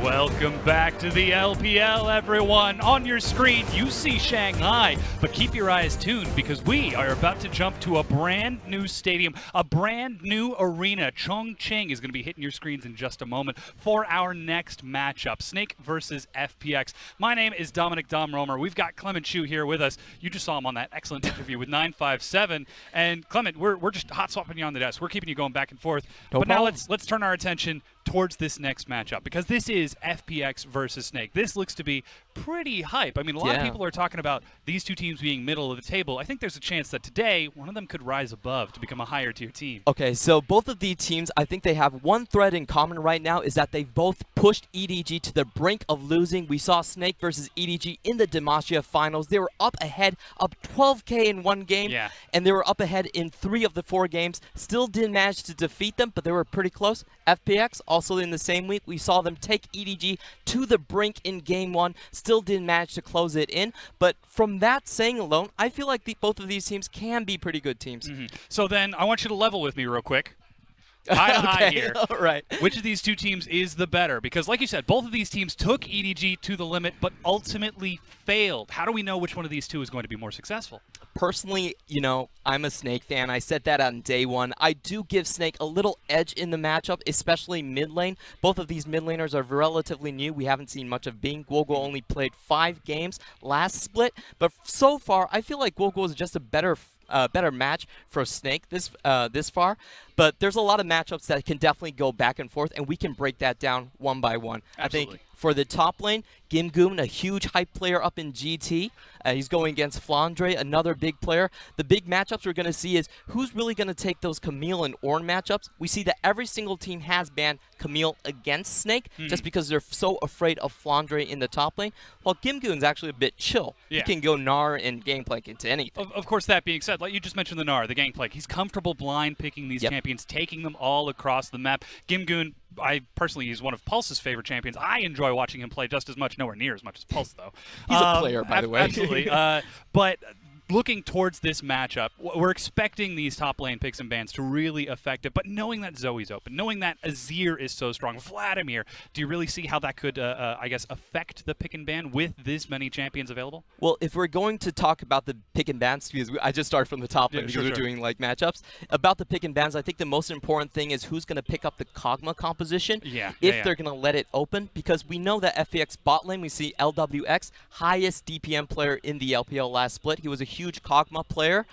Welcome back to the LPL, everyone. On your screen, you see Shanghai, but keep your eyes tuned because we are about to jump to a brand new stadium, a brand new arena. Chongqing is going to be hitting your screens in just a moment for our next matchup, Snake versus FPX. My name is Dominic Dom Romer. We've got Clement Chu here with us. You just saw him on that excellent interview with 957. And Clement, we're just hot swapping you on the desk. We're keeping you going back and forth. No but problem. now let's turn our attention towards this next matchup because this is FPX versus Snake. This looks to be pretty hype. I mean, a lot of people are talking about these two teams being middle of the table. I think there's a chance that today one of them could rise above to become a higher tier team. Okay, so both of these teams, I think they have one thread in common right now is that they've both pushed EDG to the brink of losing. We saw Snake versus EDG in the Demacia finals. They were up ahead, up 12K in one game, and they were up ahead in 3 of the 4 games. Still didn't manage to defeat them, but they were pretty close. FPX, also in the same week, we saw them take EDG to the brink in game 1. Still didn't manage to close it in, but from that saying alone, I feel like both of these teams can be pretty good teams. So then I want you to level with me real quick. Eye to eye here. All right. Which of these two teams is the better? Because like you said, both of these teams took EDG to the limit, but ultimately failed. How do we know which one of these two is going to be more successful? Personally, you know, I'm a Snake fan. I said that on day 1. I do give Snake a little edge in the matchup, especially mid lane. Both of these mid laners are relatively new. We haven't seen much of Bing. Guoguo only played 5 games last split, but so far, I feel like Guoguo is just a better match for Snake this far, but there's a lot of matchups that can definitely go back and forth, and we can break that down one by one. Absolutely. I think for the top lane, Gimgoon, a huge hype player up in GT. He's going against Flandre, another big player. The big matchups we're going to see is who's really going to take those Camille and Ornn matchups. We see that every single team has banned Camille against Snake just because they're so afraid of Flandre in the top lane, while Gimgoon's actually a bit chill. He can go Gnar and Gangplank into anything. Of course, that being said, like you just mentioned the Gnar, the Gangplank, he's comfortable blind picking these champions, taking them all across the map. Gimgoon, I personally, he's one of Pulse's favorite champions. I enjoy watching him play just as much, nowhere near as much as Pulse, though. He's a player, by the way. Absolutely. But looking towards this matchup, we're expecting these top lane picks and bans to really affect it. But knowing that Zoe's open, knowing that Azir is so strong, Vladimir, do you really see how that could, I guess, affect the pick and ban with this many champions available? Well, if we're going to talk about the pick and bans, because I just started from the top lane because we're doing like matchups. About the pick and bans, I think the most important thing is who's going to pick up the Kog'Maw composition. If they're going to let it open, because we know that FPX bot lane, we see LWX, highest DPM player in the LPL last split. He was a huge Kog'Maw player.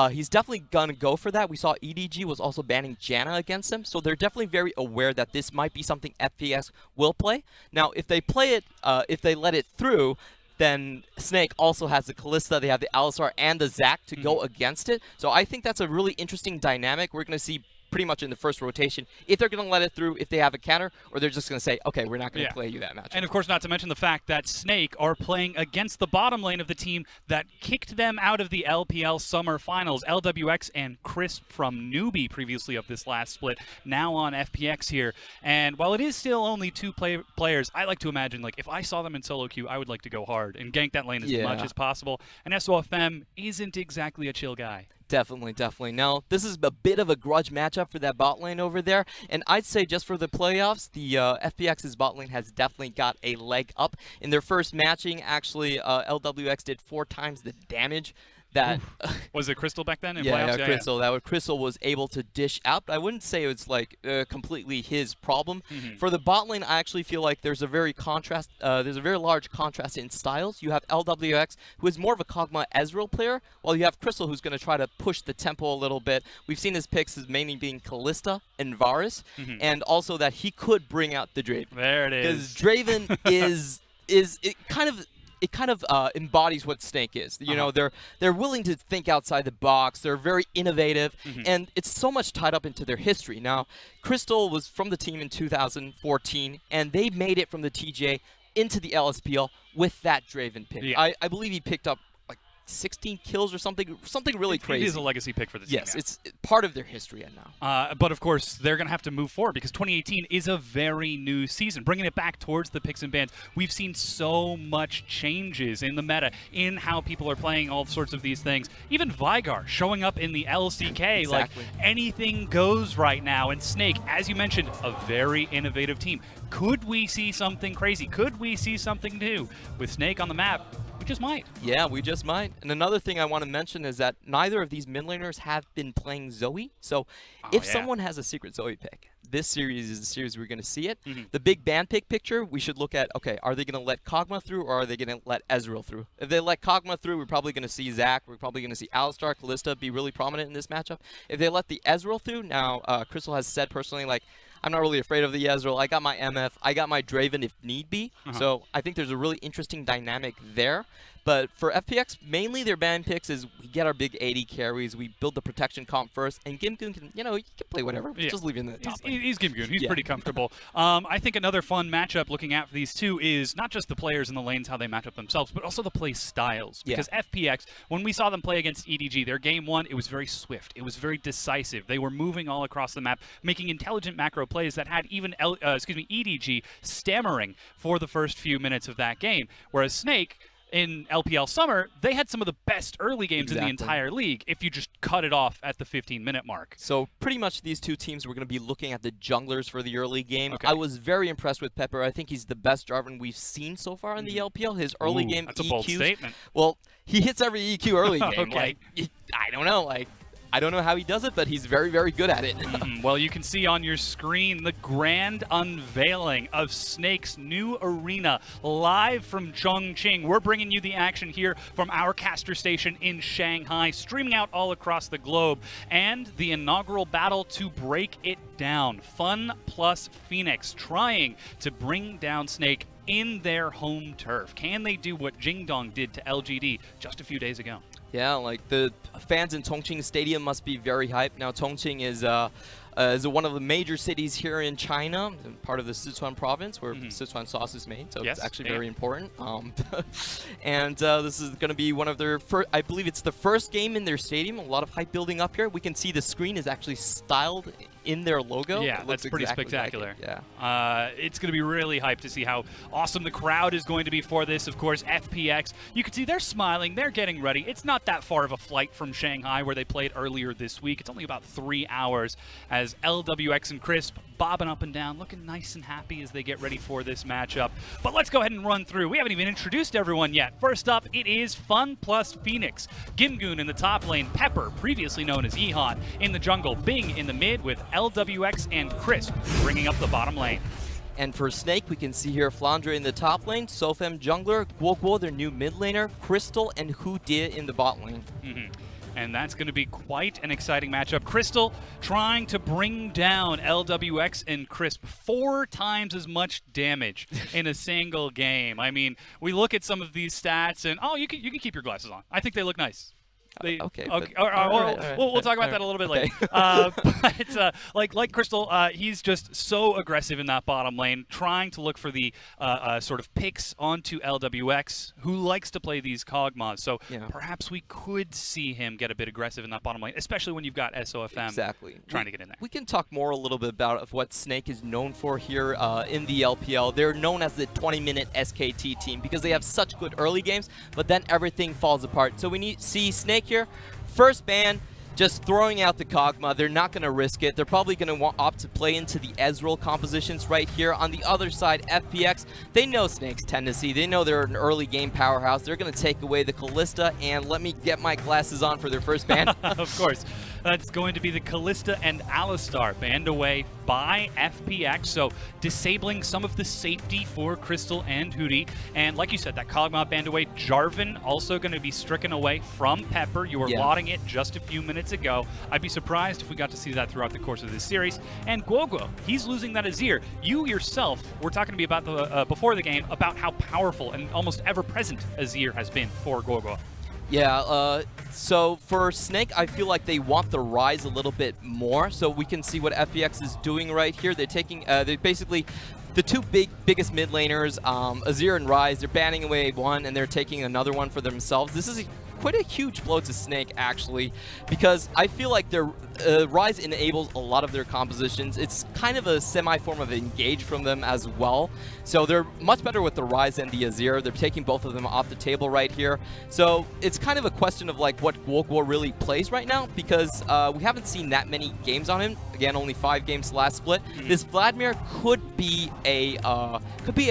He's definitely going to go for that. We saw EDG was also banning Janna against him, so they're definitely very aware that this might be something FPX will play. Now, if they play it, if they let it through, then Snake also has the Kalista, they have the Alistar and the Zac to go against it. So I think that's a really interesting dynamic. We're going to see pretty much in the first rotation if they're going to let it through, if they have a counter, or they're just going to say, okay, we're not going to play you that match. And of course, not to mention the fact that Snake are playing against the bottom lane of the team that kicked them out of the LPL Summer Finals. LWX and Chris from Newbie previously of this last split, now on FPX here. And while it is still only 2 players, I like to imagine, like, if I saw them in solo queue, I would like to go hard and gank that lane as much as possible. And SOFM isn't exactly a chill guy. Definitely, definitely. Now, this is a bit of a grudge matchup for that bot lane over there, and I'd say just for the playoffs, the FPX's bot lane has definitely got a leg up. In their first matching, actually, LWX did 4 times the damage that was it Crystal back then in playoffs? Yeah, Crystal. That Crystal was able to dish out. But I wouldn't say it's like completely his problem. For the bot lane, I actually feel like there's a very large contrast in styles. You have LWX, who is more of a Kog'Maw Ezreal player, while you have Crystal, who's going to try to push the tempo a little bit. We've seen his picks as mainly being Kalista and Varus, and also that he could bring out the Draven. There it is. Because Draven it kind of embodies what Snake is. You know, they're willing to think outside the box. They're very innovative, and it's so much tied up into their history. Now, Crystal was from the team in 2014, and they made it from the TJ into the LSPL with that Draven pick. I believe he picked up like 16 kills or something really crazy. It is a legacy pick for the team. Yes, it's part of their history now. But of course, they're going to have to move forward because 2018 is a very new season. Bringing it back towards the picks and bans, we've seen so much changes in the meta, in how people are playing all sorts of these things. Even Vigar showing up in the LCK, exactly. like anything goes right now. And Snake, as you mentioned, a very innovative team. Could we see something crazy? Could we see something new with Snake on the map? We just might. Yeah, we just might. And another thing I want to mention is that neither of these mid laners have been playing Zoe. So if someone has a secret Zoe pick, this series is the series we're going to see it. The big ban pick picture, we should look at, okay, are they going to let Kog'Maw through or are they going to let Ezreal through? If they let Kog'Maw through, we're probably going to see Zac. We're probably going to see Alistar, Kalista be really prominent in this matchup. If they let the Ezreal through, now Crystal has said personally, like, I'm not really afraid of the Ezreal. I got my MF. I got my Draven if need be. So I think there's a really interesting dynamic there. But for FPX, mainly their ban picks is we get our big 80 carries, we build the protection comp first, and Gimgoon can, you know, he can play whatever. Just leave it in the top lane. He's Gimgoon. He's pretty comfortable. I think another fun matchup looking at for these two is not just the players in the lanes, how they match up themselves, but also the play styles. Because FPX, when we saw them play against EDG, their game one, it was very swift. It was very decisive. They were moving all across the map, making intelligent macro plays that had even EDG stammering for the first few minutes of that game. Whereas Snake, in LPL Summer, they had some of the best early games in the entire league if you just cut it off at the 15-minute mark. So pretty much these two teams, we're going to be looking at the junglers for the early game. I was very impressed with Pepper. I think he's the best Jarvan we've seen so far in the LPL. His early game that's EQs. A bold statement. Well, he hits every EQ early game. Okay. Like, I don't know. Like, I don't know how he does it, but he's very, very good at it. Well, you can see on your screen the grand unveiling of Snake's new arena live from Chongqing. We're bringing you the action here from our caster station in Shanghai, streaming out all across the globe, and the inaugural battle to break it down. FunPlus Phoenix trying to bring down Snake in their home turf. Can they do what Jingdong did to LGD just a few days ago? Yeah, like the fans in Chongqing Stadium must be very hyped. Now, Chongqing is one of the major cities here in China, part of the Sichuan province where Sichuan sauce is made, so it's actually very important. And this is going to be one of their first, I believe it's the first game in their stadium. A lot of hype building up here. We can see the screen is actually styled in their logo. Yeah, that's pretty spectacular. Like it. It's going to be really hyped to see how awesome the crowd is going to be for this. Of course, FPX, you can see they're smiling, they're getting ready. It's not that far of a flight from Shanghai where they played earlier this week. It's only about 3 hours as LWX and Crisp bobbing up and down, looking nice and happy as they get ready for this matchup. But let's go ahead and run through. We haven't even introduced everyone yet. First up, it is FunPlus Phoenix. Gimgoon in the top lane, Pepper, previously known as Ehon, in the jungle, Bing in the mid with LWX and Crisp bringing up the bottom lane. And for Snake, we can see here Flandre in the top lane, Sofem jungler, Guoguo, their new mid laner, Crystal and Hu Die in the bot lane. And that's going to be quite an exciting matchup. Crystal trying to bring down LWX and Crisp 4 times as much damage in a single game. I mean, we look at some of these stats and, you can keep your glasses on. I think they look nice. We'll talk about that a little bit later. But like Crystal, he's just so aggressive in that bottom lane, trying to look for the sort of picks onto LWX, who likes to play these Kog'Maws. So perhaps we could see him get a bit aggressive in that bottom lane, especially when you've got SOFM trying to get in there. We can talk more a little bit about what Snake is known for here in the LPL. They're known as the 20-minute SKT team because they have such good early games, but then everything falls apart. So we see Snake here, first ban, just throwing out the Kog'Maw. They're not going to risk it. They're probably going to opt to play into the Ezreal compositions right here. On the other side, FPX, they know Snake's tendency. They know they're an early game powerhouse. They're going to take away the Kalista, and let me get my glasses on for their first ban. Of course. That's going to be the Kalista and Alistar banned away by FPX, so disabling some of the safety for Crystal and Hu Die. And like you said, that Kog'Maw banned away. Jarvan also going to be stricken away from Pepper. You were lauding it just a few minutes ago. I'd be surprised if we got to see that throughout the course of this series. And Guoguo, he's losing that Azir. You yourself were talking to me about the before the game about how powerful and almost ever-present Azir has been for Guoguo. Yeah, so for Snake, I feel like they want the Rise a little bit more. So we can see what FPX is doing right here. They're taking, they're basically the two biggest mid laners, Azir and Rise. They're banning away one, and they're taking another one for themselves. This is quite a huge blow to Snake, actually, because I feel like their Rise enables a lot of their compositions. It's kind of a semi-form of engage from them as well. So they're much better with the Rise and the Azir. They're taking both of them off the table right here. So it's kind of a question of like what Guoguo really plays right now, because we haven't seen that many games on him. Again, only 5 games last split. This Vladimir could be a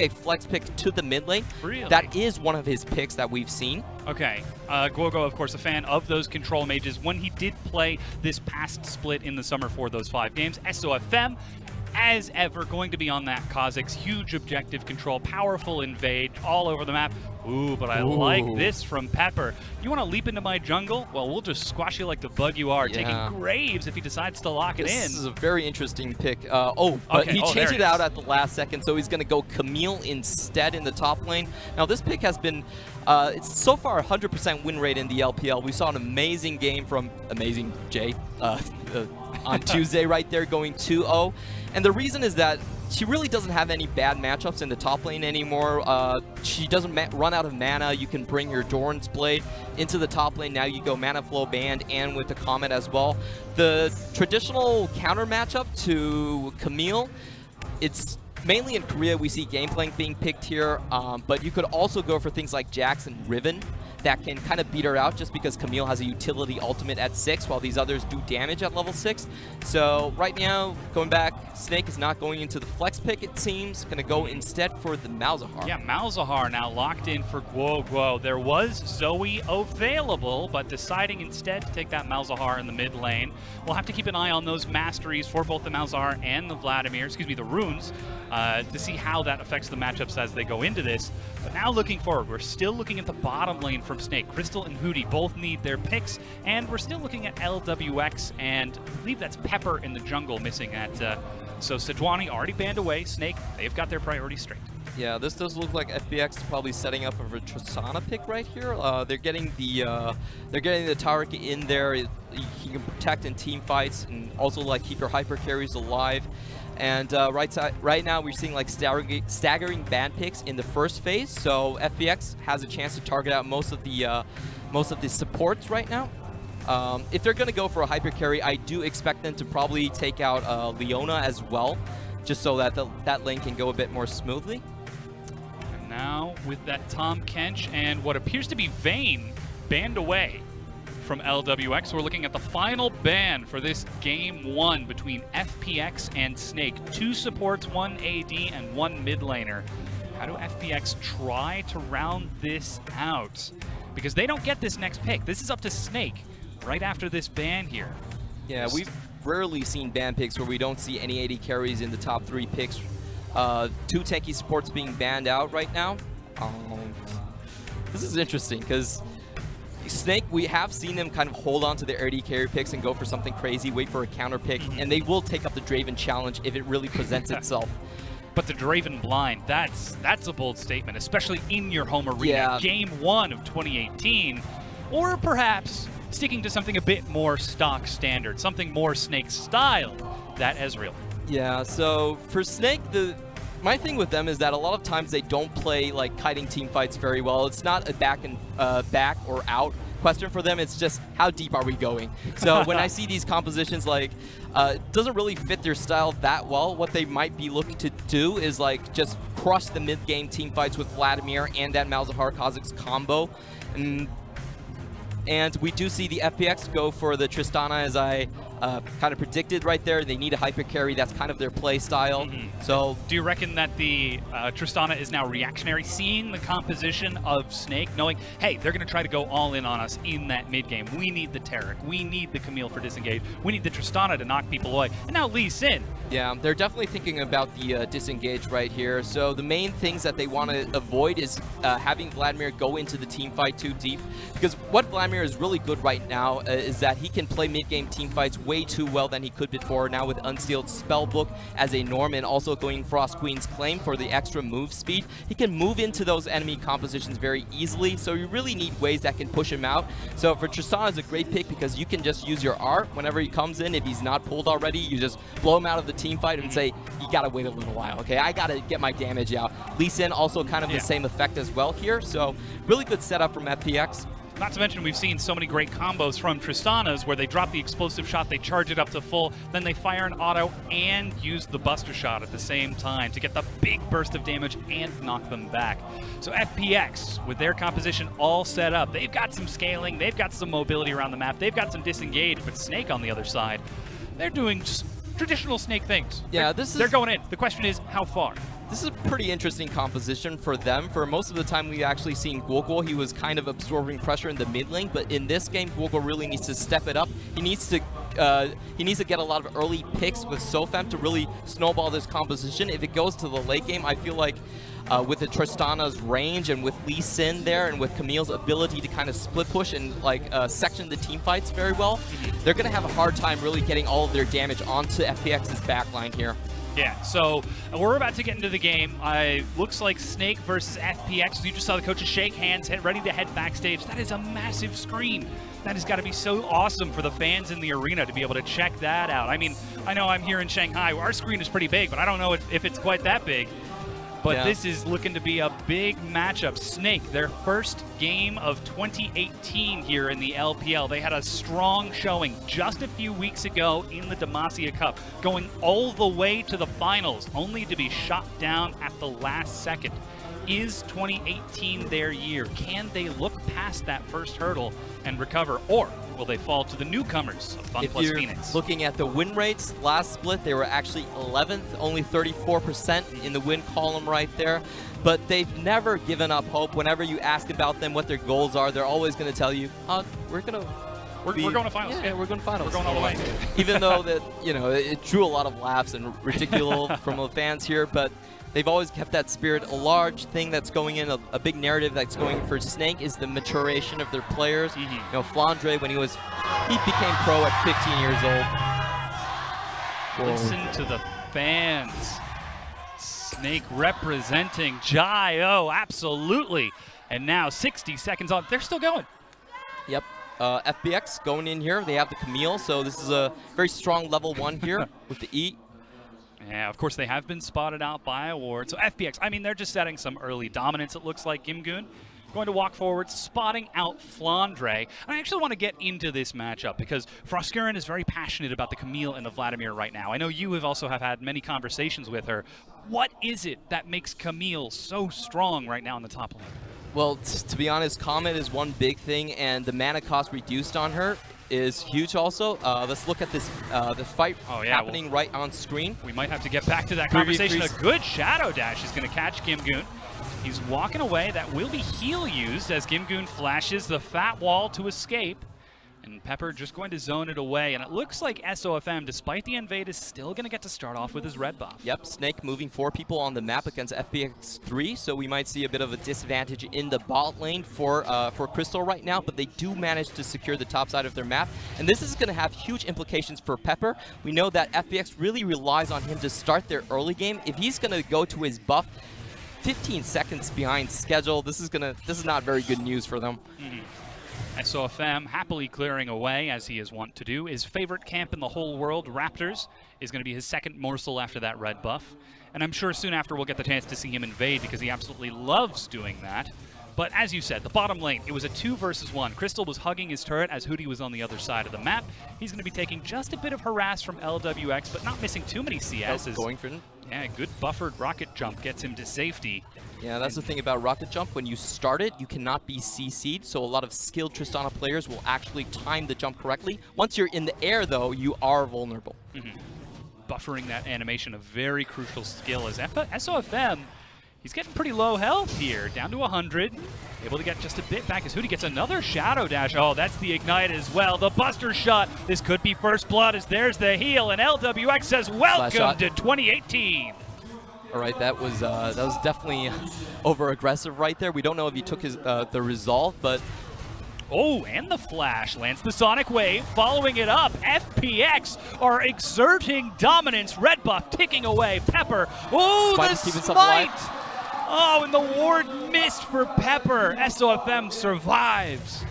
flex pick to the mid lane. Really? That is one of his picks that we've seen. Okay. Guoguo, of course, a fan of those control mages. When he did play this past split in the summer for those 5 games, SOFM, as ever, going to be on that Kha'Zix. Huge objective control, powerful invade all over the map. Ooh, but I like this from Pepper. You want to leap into my jungle? Well, we'll just squash you like the bug you are, taking Graves if he decides to lock it in. This is a very interesting pick. But he changed it out at the last second, so he's going to go Camille instead in the top lane. Now, this pick has been, it's so far 100% win rate in the LPL. We saw an amazing game from Amazing Jay on Tuesday right there, going 2-0. And the reason is that she really doesn't have any bad matchups in the top lane anymore. She doesn't run out of mana. You can bring your Doran's Blade into the top lane. Now you go Mana Flow Band and with the Comet as well. The traditional counter matchup to Camille, it's mainly in Korea we see Gangplank being picked here, but you could also go for things like Jax and Riven that can kind of beat her out just because Camille has a utility ultimate at 6 while these others do damage at level 6. So right now, going back, Snake is not going into the flex pick, it seems. Going to go instead for the Malzahar. Yeah, Malzahar now locked in for Guoguo. There was Zoe available, but deciding instead to take that Malzahar in the mid lane. We'll have to keep an eye on those masteries for both the Malzahar and the the runes, to see how that affects the matchups as they go into this. But now looking forward, we're still looking at the bottom lane from Snake. Crystal and Hootie both need their picks, and we're still looking at LWX, and I believe that's Pepper in the jungle missing at, so Sejuani already banned away. Snake, they've got their priorities straight. Yeah, this does look like FPX is probably setting up for a Tristana pick right here. They're getting the Taric in there. He can protect in team fights and also like keep your hyper carries alive. And right now we're seeing like staggering ban picks in the first phase, so FPX has a chance to target out most of the supports right now. If they're going to go for a hyper carry, I do expect them to probably take out Leona as well, just so that that lane can go a bit more smoothly. And now with that Tom Kench and what appears to be Vayne banned away from LWX, we're looking at the final ban for this game 1 between FPX and Snake. 2 supports, 1 AD, and 1 mid laner. How do FPX try to round this out? Because they don't get this next pick. This is up to Snake right after this ban here. Yeah, we've rarely seen ban picks where we don't see any AD carries in the top 3 picks. 2 tanky supports being banned out right now. This is interesting because Snake, we have seen them kind of hold on to their AD carry picks and go for something crazy, wait for a counter pick, and they will take up the Draven challenge if it really presents itself. But the Draven blind, that's a bold statement, especially in your home arena. Yeah. Game 1 of 2018. Or perhaps sticking to something a bit more stock standard, something more Snake style, that Ezreal. Yeah, so for Snake, my thing with them is that a lot of times they don't play like kiting team fights very well. It's not a back or out question for them. It's just how deep are we going? So when I see these compositions, like it doesn't really fit their style that well. What they might be looking to do is like just crush the mid game team fights with Vladimir and that Malzahar Kha'Zix combo. And we do see the FPX go for the Tristana, as I kind of predicted right there. They need a hyper carry. That's kind of their play style. So, do you reckon that the Tristana is now reactionary, seeing the composition of Snake, knowing, hey, they're going to try to go all in on us in that mid game. We need the Taric. We need the Camille for disengage. We need the Tristana to knock people away. And now Lee Sin. Yeah, they're definitely thinking about the disengage right here. So the main things that they want to avoid is having Vladimir go into the team fight too deep. Because what Vladimir is really good right now is that he can play mid-game team fights way too well than he could before. Now with Unsealed Spellbook as a norm and also going Frost Queen's Claim for the extra move speed, he can move into those enemy compositions very easily. So you really need ways that can push him out. So for Tristana is a great pick because you can just use your R whenever he comes in. If he's not pulled already, you just blow him out of the team fight and say, you gotta wait a little while, okay? I gotta get my damage out. Lee Sin also kind of the same effect as well here. So really good setup from FPX. Not to mention we've seen so many great combos from Tristana's where they drop the explosive shot, they charge it up to full, then they fire an auto and use the buster shot at the same time to get the big burst of damage and knock them back. So FPX, with their composition all set up, they've got some scaling, they've got some mobility around the map, they've got some disengage, but Snake on the other side, they're doing just traditional Snake things. Yeah, they're going in. The question is, how far? This is a pretty interesting composition for them. For most of the time, we've actually seen Guoguo. He was kind of absorbing pressure in the mid lane, but in this game, Guoguo really needs to step it up. He needs to get a lot of early picks with Sofem to really snowball this composition. If it goes to the late game, I feel like with the Tristana's range and with Lee Sin there and with Camille's ability to kind of split push and section the team fights very well, they're going to have a hard time really getting all of their damage onto FPX's backline here. Yeah, so we're about to get into the game. Looks like Snake versus FPX. You just saw the coaches shake hands, ready to head backstage. That is a massive screen. That has got to be so awesome for the fans in the arena to be able to check that out. I mean, I know I'm here in Shanghai. Our screen is pretty big, but I don't know if it's quite that big. But this is looking to be a big matchup. Snake, their first game of 2018 here in the LPL. They had a strong showing just a few weeks ago in the Demacia Cup, going all the way to the finals, only to be shot down at the last second. Is 2018 their year? Can they look past that first hurdle and recover, or will they fall to the newcomers of FunPlus Phoenix? Looking at the win rates, last split they were actually 11th, only 34% in the win column right there. But they've never given up hope. Whenever you ask about them what their goals are, they're always going to tell you, we're going to finals. Yeah, we're going to finals. We're going all the way. Even though that, it drew a lot of laughs and ridiculous from the fans here, but they've always kept that spirit. A large thing that's going in, a big narrative that's going for Snake is the maturation of their players. Flandre, when he became pro at 15 years old. Listen to the fans. Snake representing Jai-O, absolutely. And now 60 seconds on. They're still going. Yep. FPX going in here. They have the Camille, so this is a very strong level 1 here with the E. Yeah, of course, they have been spotted out by Award. So FPX, I mean, they're just setting some early dominance, it looks like. Gimgoon going to walk forward, spotting out Flandre. And I actually want to get into this matchup because Froskurin is very passionate about the Camille and the Vladimir right now. I know you have also had many conversations with her. What is it that makes Camille so strong right now in the top lane? Well, to be honest, Comet is one big thing, and the mana cost reduced on her is huge also. Let's look at this the fight happening right on screen. We might have to get back to that conversation. A good shadow dash is going to catch Gimgoon. He's walking away. That will be heal used as Gimgoon flashes the fat wall to escape. And Pepper just going to zone it away. And it looks like SOFM, despite the invade, is still going to get to start off with his red buff. Yep, Snake moving 4 people on the map against FPX 3, so we might see a bit of a disadvantage in the bot lane for Crystal right now, but they do manage to secure the top side of their map. And this is going to have huge implications for Pepper. We know that FPX really relies on him to start their early game. If he's going to go to his buff 15 seconds behind schedule, this is not very good news for them. SOFM happily clearing away, as he is wont to do. His favorite camp in the whole world, Raptors, is going to be his second morsel after that red buff. And I'm sure soon after we'll get the chance to see him invade because he absolutely loves doing that. But as you said, the bottom lane, it was a 2 versus 1. Crystal was hugging his turret as Hootie was on the other side of the map. He's going to be taking just a bit of harass from LWX, but not missing too many CS. Going for him. Yeah, good buffered rocket jump gets him to safety. Yeah, that's the thing about rocket jump. When you start it, you cannot be CC'd, so a lot of skilled Tristana players will actually time the jump correctly. Once you're in the air, though, you are vulnerable. Buffering that animation, a very crucial skill as SOFM. He's getting pretty low health here, down to 100. Able to get just a bit back as Hootie gets another shadow dash. Oh, that's the ignite as well. The buster shot. This could be first blood as there's the heal, and LWX says welcome to 2018. All right, that was definitely over aggressive right there. We don't know if he took his the resolve, but oh, and the flash lands the sonic wave, following it up. FPX are exerting dominance. Red buff ticking away. Pepper. Oh, the smite. Oh, and the ward missed for Pepper. SOFM survives.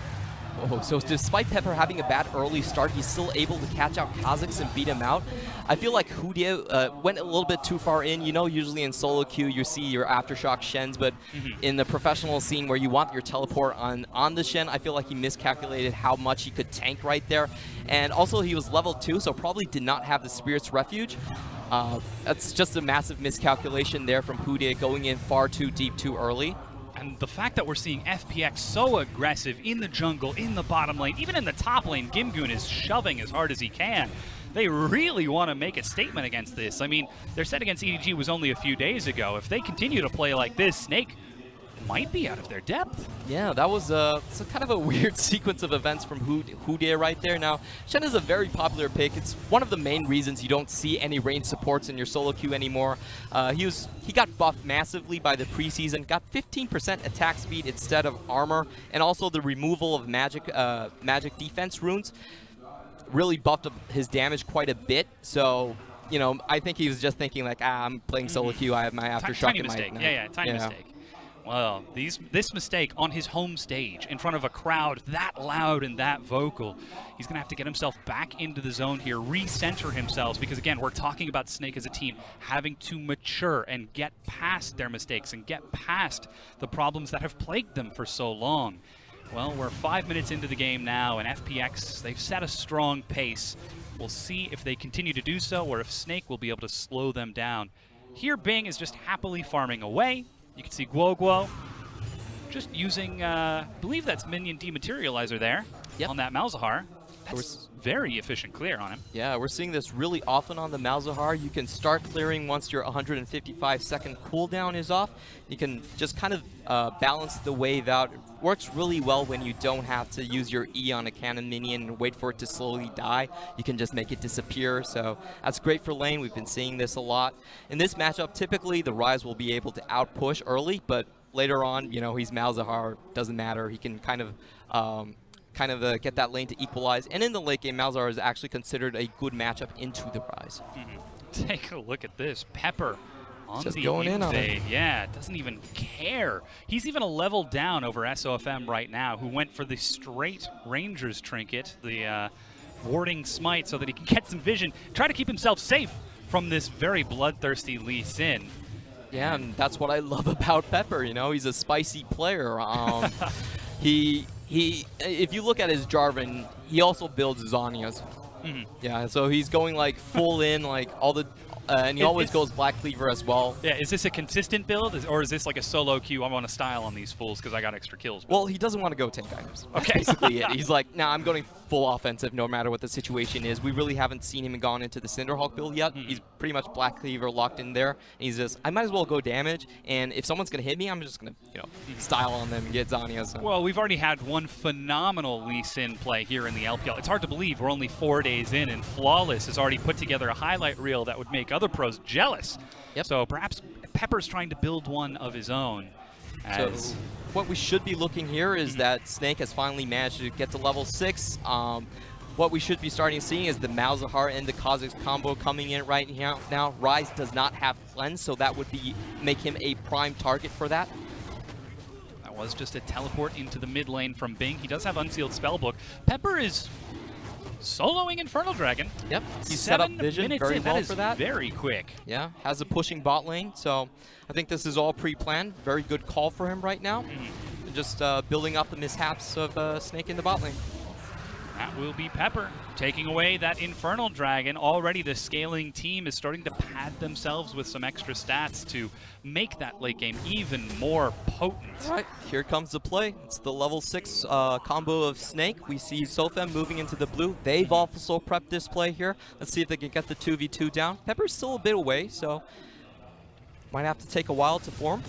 Oh, so despite Pepper having a bad early start, he's still able to catch out Kha'Zix and beat him out. I feel like Hoodia went a little bit too far in. You know, usually in solo queue, you see your Aftershock Shens, but in the professional scene where you want your teleport on the Shen, I feel like he miscalculated how much he could tank right there. And also, he was level 2, so probably did not have the Spirit's Refuge. That's just a massive miscalculation there from Hoodia, going in far too deep too early. And the fact that we're seeing FPX so aggressive in the jungle, in the bottom lane, even in the top lane, Gimgoon is shoving as hard as he can. They really want to make a statement against this. I mean, their set against EDG was only a few days ago. If they continue to play like this, Snake might be out of their depth. Yeah, that was it's a kind of a weird sequence of events from Hoodia right there. Now, Shen is a very popular pick. It's one of the main reasons you don't see any range supports in your solo queue anymore. He got buffed massively by the preseason, got 15% attack speed instead of armor, and also the removal of magic defense runes really buffed up his damage quite a bit. So, you know, I think he was just thinking like, I'm playing solo queue, I have my Aftershock in my mistake. Tiny mistake. Well, this mistake on his home stage in front of a crowd that loud and that vocal, he's going to have to get himself back into the zone here, recenter himself, because again, we're talking about Snake as a team having to mature and get past their mistakes and get past the problems that have plagued them for so long. Well, we're 5 minutes into the game now, and FPX, they've set a strong pace. We'll see if they continue to do so or if Snake will be able to slow them down. Here, Bing is just happily farming away. You can see Guo just using, I believe that's Minion Dematerializer there on that Malzahar. That's very efficient clear on him. Yeah, we're seeing this really often on the Malzahar. You can start clearing once your 155-second cooldown is off. You can just kind of balance the wave out. It works really well when you don't have to use your E on a cannon minion and wait for it to slowly die. You can just make it disappear, so that's great for lane. We've been seeing this a lot. In this matchup, typically the Ryze will be able to outpush early, but later on, you know, he's Malzahar, doesn't matter. He can kind of get that lane to equalize. And in the late game, Malzahar is actually considered a good matchup into the Ryze. Take a look at this. Pepper on just the going in on it. Yeah, doesn't even care. He's even a level down over SOFM right now, who went for the straight Ranger's trinket, the warding smite, so that he can get some vision, try to keep himself safe from this very bloodthirsty Lee Sin. Yeah, and that's what I love about Pepper. You know, he's a spicy player. If you look at his Jarvan, he also builds Zhonya's. Yeah, so he's going like full in, like all the, and he always goes Black Cleaver as well. Yeah, is this a consistent build, or is this like a solo queue? I want to style on these fools because I got extra kills. Well, he doesn't want to go tank items. That's basically it. He's like, nah, I'm going full offensive no matter what the situation is. We really haven't seen him gone into the Cinderhawk build yet. He's pretty much Black Cleaver locked in there. And he's just, I might as well go damage, and if someone's going to hit me, I'm just going to, you know, style on them and get Zhonya's. So. Well, we've already had one phenomenal Lee Sin play here in the LPL. It's hard to believe we're only 4 days in, and Flawless has already put together a highlight reel that would make other pros jealous. So perhaps Pepper's trying to build one of his own. So what we should be looking here is that Snake has finally managed to get to level 6. What we should be starting seeing is the Malzahar and the Kha'Zix combo coming in right now. Ryze does not have cleanse, so that would make him a prime target for that. That was just a teleport into the mid lane from Bing. He does have Unsealed Spellbook. Pepper is soloing Infernal Dragon. Yep, he's set up vision very well for that. Very quick. Yeah, has a pushing bot lane, so I think this is all pre-planned. Very good call for him right now. Just building up the mishaps of Snake in the bot lane. That will be Pepper taking away that Infernal Dragon. Already the scaling team is starting to pad themselves with some extra stats to make that late game even more potent. All right, here comes the play. It's the level 6 combo of Snake. We see SOFM moving into the blue. They've also prepped this play here. Let's see if they can get the 2v2 down. Pepper's still a bit away, so might have to take a while to form.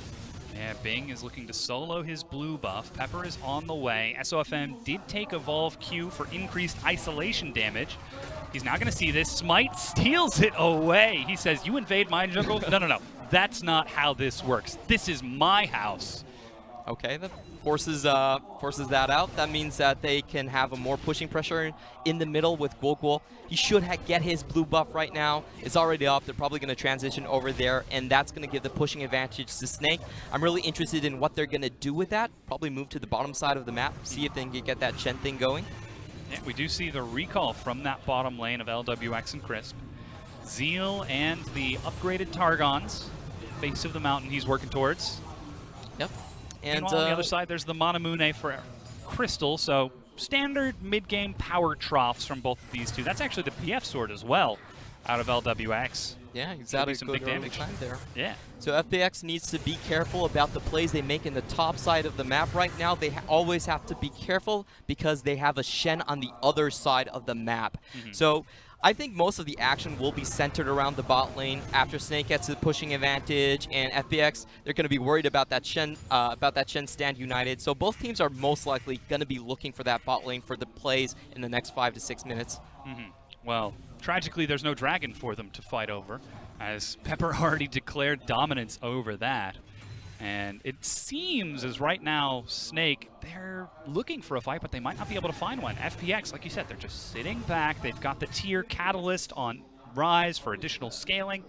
Yeah, Bing is looking to solo his blue buff. Pepper is on the way. SOFM did take Evolve Q for increased isolation damage. He's not going to see this. Smite steals it away. He says, you invade my jungle? No. That's not how this works. This is my house. Okay, forces that out. That means that they can have a more pushing pressure in the middle with Guoguo. He should get his blue buff right now. It's already up. They're probably going to transition over there, and that's going to give the pushing advantage to Snake. I'm really interested in what they're going to do with that. Probably move to the bottom side of the map, see if they can get that Shen thing going. Yeah, we do see the recall from that bottom lane of LWX and Crisp. Zeal and the upgraded Targons, face of the mountain he's working towards. Yep. And on the other side, there's the Manamune for Crystal, so standard mid-game power troughs from both of these two. That's actually the PF sword as well, out of LWX. Yeah, exactly. Some big damage time there. Yeah. So FPX needs to be careful about the plays they make in the top side of the map right now. They always have to be careful because they have a Shen on the other side of the map. So I think most of the action will be centered around the bot lane after Snake gets the pushing advantage, and FPX, they're going to be worried about that Shen stand united. So both teams are most likely going to be looking for that bot lane for the plays in the next 5 to 6 minutes. Well, tragically, there's no dragon for them to fight over, as Pepper already declared dominance over that. And it seems as right now, Snake, they're looking for a fight, but they might not be able to find one. FPX, like you said, they're just sitting back. They've got the tier catalyst on Rise for additional scaling.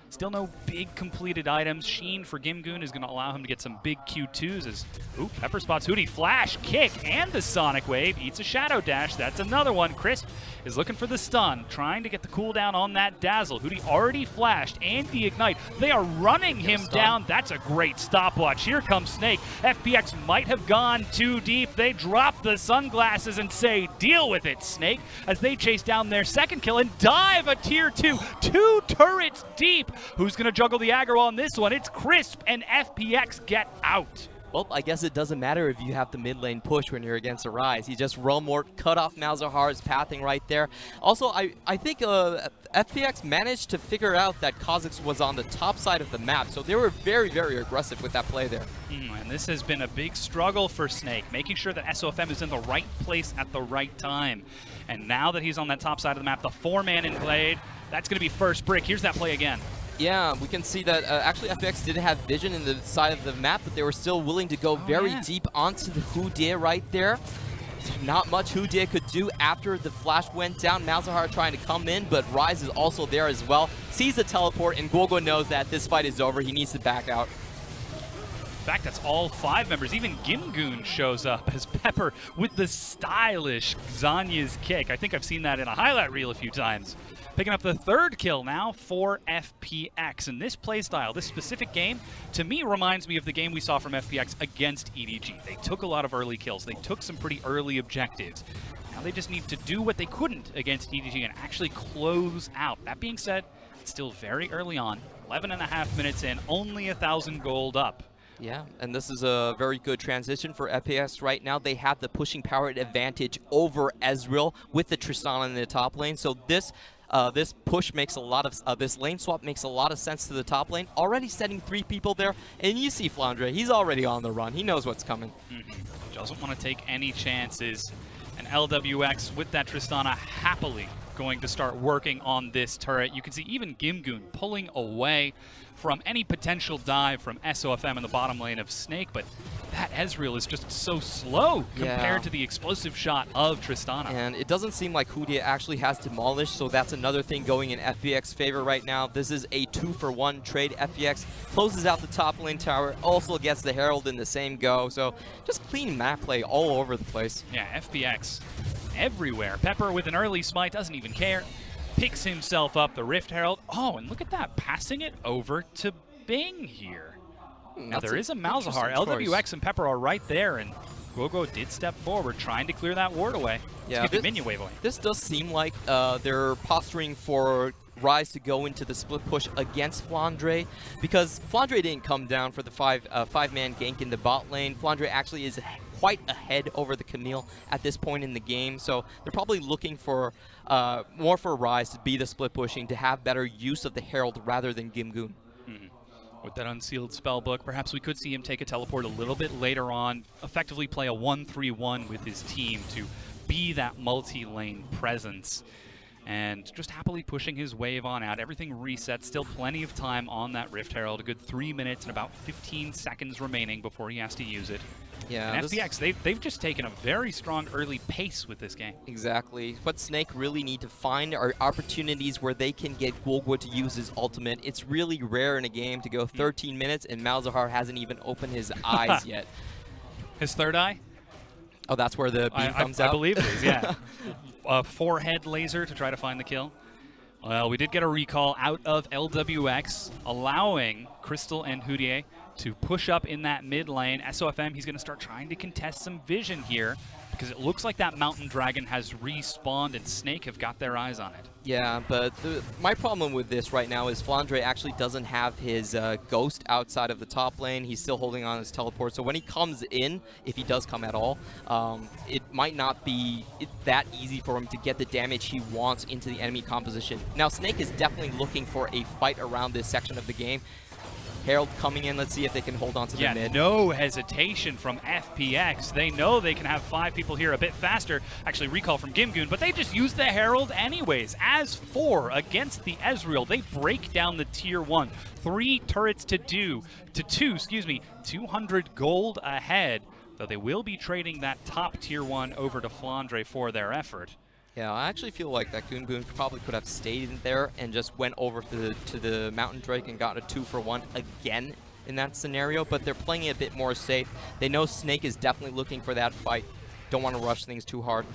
Still no big completed items. Sheen for Gimgoon is going to allow him to get some big Q2s as, ooh, Pepper spots Hootie. Flash, kick, and the Sonic Wave. Eats a Shadow Dash. That's another one. Crisp is looking for the stun, trying to get the cooldown on that Dazzle. Hootie already flashed, and the Ignite. They are running him down. That's a great stopwatch. Here comes Snake. FPX might have gone too deep. They drop the sunglasses and say, deal with it, Snake, as they chase down their second kill and dive a tier 2. 2 turrets deep. Who's going to juggle the aggro on this one? It's Crisp, and FPX get out. Well, I guess it doesn't matter if you have the mid lane push when you're against a Rise. You just roam more, cut off Malzahar's pathing right there. Also, I think FPX managed to figure out that Kha'Zix was on the top side of the map, so they were very, very aggressive with that play there. And this has been a big struggle for Snake, making sure that SOFM is in the right place at the right time. And now that he's on that top side of the map, the 4-man invade, that's going to be first brick. Here's that play again. Yeah, we can see that actually FPX didn't have vision in the side of the map, but they were still willing to go very deep onto the Hudie right there. Not much Hudie could do after the flash went down. Malzahar trying to come in, but Rise is also there as well. Sees the teleport, and Guoguo knows that this fight is over. He needs to back out. In fact, that's all 5 members. Even Gimgoon shows up as Pepper with the stylish Zanya's kick. I think I've seen that in a highlight reel a few times. Picking up the 3rd kill now for FPX. And this playstyle, this specific game, to me reminds me of the game we saw from FPX against EDG. They took a lot of early kills. They took some pretty early objectives. Now they just need to do what they couldn't against EDG and actually close out. That being said, it's still very early on. 11.5 minutes in, only 1,000 gold up. Yeah, and this is a very good transition for FPX right now. They have the pushing power advantage over Ezreal with the Tristana in the top lane. So this push makes a lot of, this lane swap makes a lot of sense to the top lane. Already setting 3 people there, and you see Flandre, he's already on the run. He knows what's coming. Doesn't want to take any chances. And LWX with that Tristana happily going to start working on this turret. You can see even Gimgoon pulling away from any potential dive from SOFM in the bottom lane of Snake, but that Ezreal is just so slow compared to the explosive shot of Tristana. And it doesn't seem like Hudie actually has demolished, so that's another thing going in FPX favor right now. This is a 2-for-1 trade. FPX closes out the top lane tower, also gets the Herald in the same go, so just clean map play all over the place. Yeah, FPX everywhere. Pepper with an early smite, doesn't even care. Picks himself up the Rift Herald. Oh, and look at that, passing it over to Bing here. Now there is a Malzahar. LWX and Pepper are right there, and Guoguo did step forward, trying to clear that ward away. Yeah, get the minion wave away. This does seem like they're posturing for Rise to go into the split push against Flandre, because Flandre didn't come down for the 5-man gank in the bot lane. Flandre actually is quite ahead over the Camille at this point in the game, so they're probably looking for more for Rise to be the split pushing, to have better use of the Herald rather than Gimgoon. With that unsealed spellbook, perhaps we could see him take a teleport a little bit later on, effectively play a 1-3-1 with his team to be that multi-lane presence. and just happily pushing his wave on out. Everything resets, still plenty of time on that Rift Herald, a good 3 minutes and about 15 seconds remaining before he has to use it. Yeah, and FPX, they've just taken a very strong early pace with this game. Exactly. What Snake really need to find are opportunities where they can get Guogua to use his ultimate. It's really rare in a game to go 13 minutes and Malzahar hasn't even opened his eyes yet. His third eye? Oh, that's where the beam comes out? I believe it is, yeah. A forehead laser to try to find the kill. Well, we did get a recall out of LWX, allowing Crystal and Houdier to push up in that mid lane. SOFM, he's going to start trying to contest some vision here because it looks like that Mountain Dragon has respawned and Snake have got their eyes on it. Yeah, but my problem with this right now is Flandre actually doesn't have his Ghost outside of the top lane. He's still holding on his teleport. So when he comes in, if he does come at all, it might not be that easy for him to get the damage he wants into the enemy composition. Now, Snake is definitely looking for a fight around this section of the game. Herald coming in. Let's see if they can hold on to the mid. No hesitation from FPX. They know they can have 5 people here a bit faster. Actually, recall from Gimgoon, but they just use the Herald anyways. As 4 against the Ezreal, they break down the tier 1. 3 turrets to 2, 200 gold ahead, though they will be trading that top tier 1 over to Flandre for their effort. Yeah, I actually feel like that Goonboon probably could have stayed in there and just went over to the Mountain Drake and got a 2-for-1 again in that scenario, but they're playing it a bit more safe. They know Snake is definitely looking for that fight. Don't want to rush things too hard.